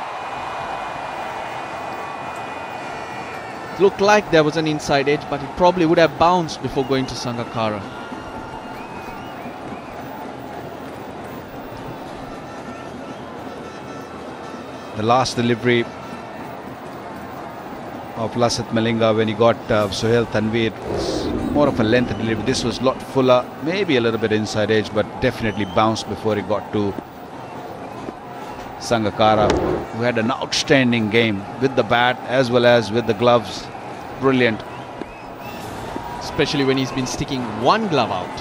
Looked like there was an inside edge, but it probably would have bounced before going to Sangakkara. The last delivery of Lasith Malinga when he got Sohail Tanvir was more of a length delivery. This was a lot fuller, maybe a little bit inside edge, but definitely bounced before he got to Sangakkara, who had an outstanding game with the bat as well as with the gloves. Brilliant. Especially when he's been sticking one glove out.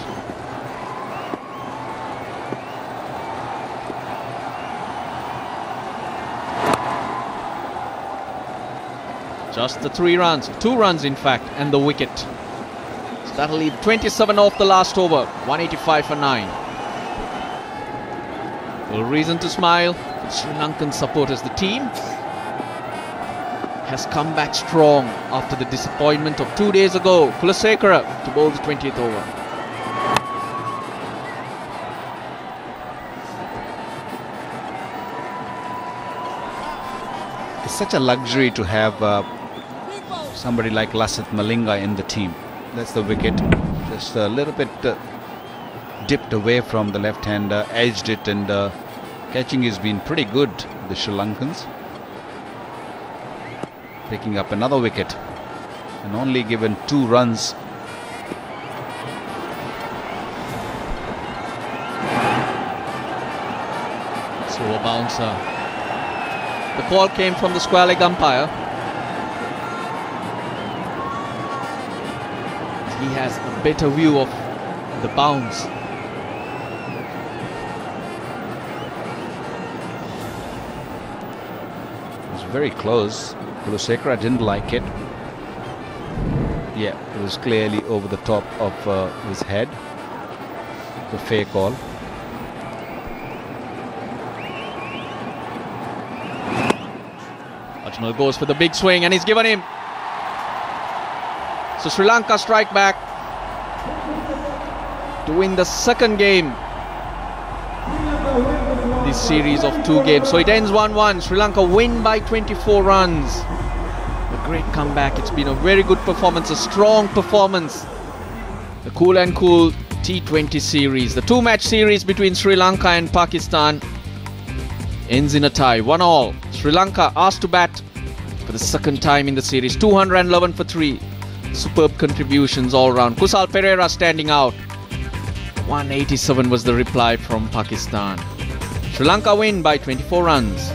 Just the 3 runs, 2 runs in fact, and the wicket. So that'll leave 27 off the last over, 185 for 9. Well, reason to smile. Sri Lankan supporters. The team has come back strong after the disappointment of 2 days ago. Kulasekara to bowl the 20th over. It's such a luxury to have somebody like Lasith Malinga in the team. That's the wicket. Just a little bit dipped away from the left-hander, edged it, and catching has been pretty good, the Sri Lankans. Picking up another wicket and only given 2 runs. So a bouncer. The call came from the square leg umpire. He has a better view of the bounce. Very close. Kulasekara didn't like it. Yeah, it was clearly over the top of his head. The fair call. Ajmal goes for the big swing and he's given him So Sri Lanka strike back to win the second game. This series of 2 games. So it ends 1-1. Sri Lanka win by 24 runs. A great comeback. It's been a very good performance, a strong performance. The cool and cool T20 series. The 2-match series between Sri Lanka and Pakistan ends in a tie, 1-1. Sri Lanka asked to bat for the second time in the series, 211 for 3. Superb contributions all round. Kusal Perera standing out. 187 was the reply from Pakistan. Sri Lanka win by 24 runs.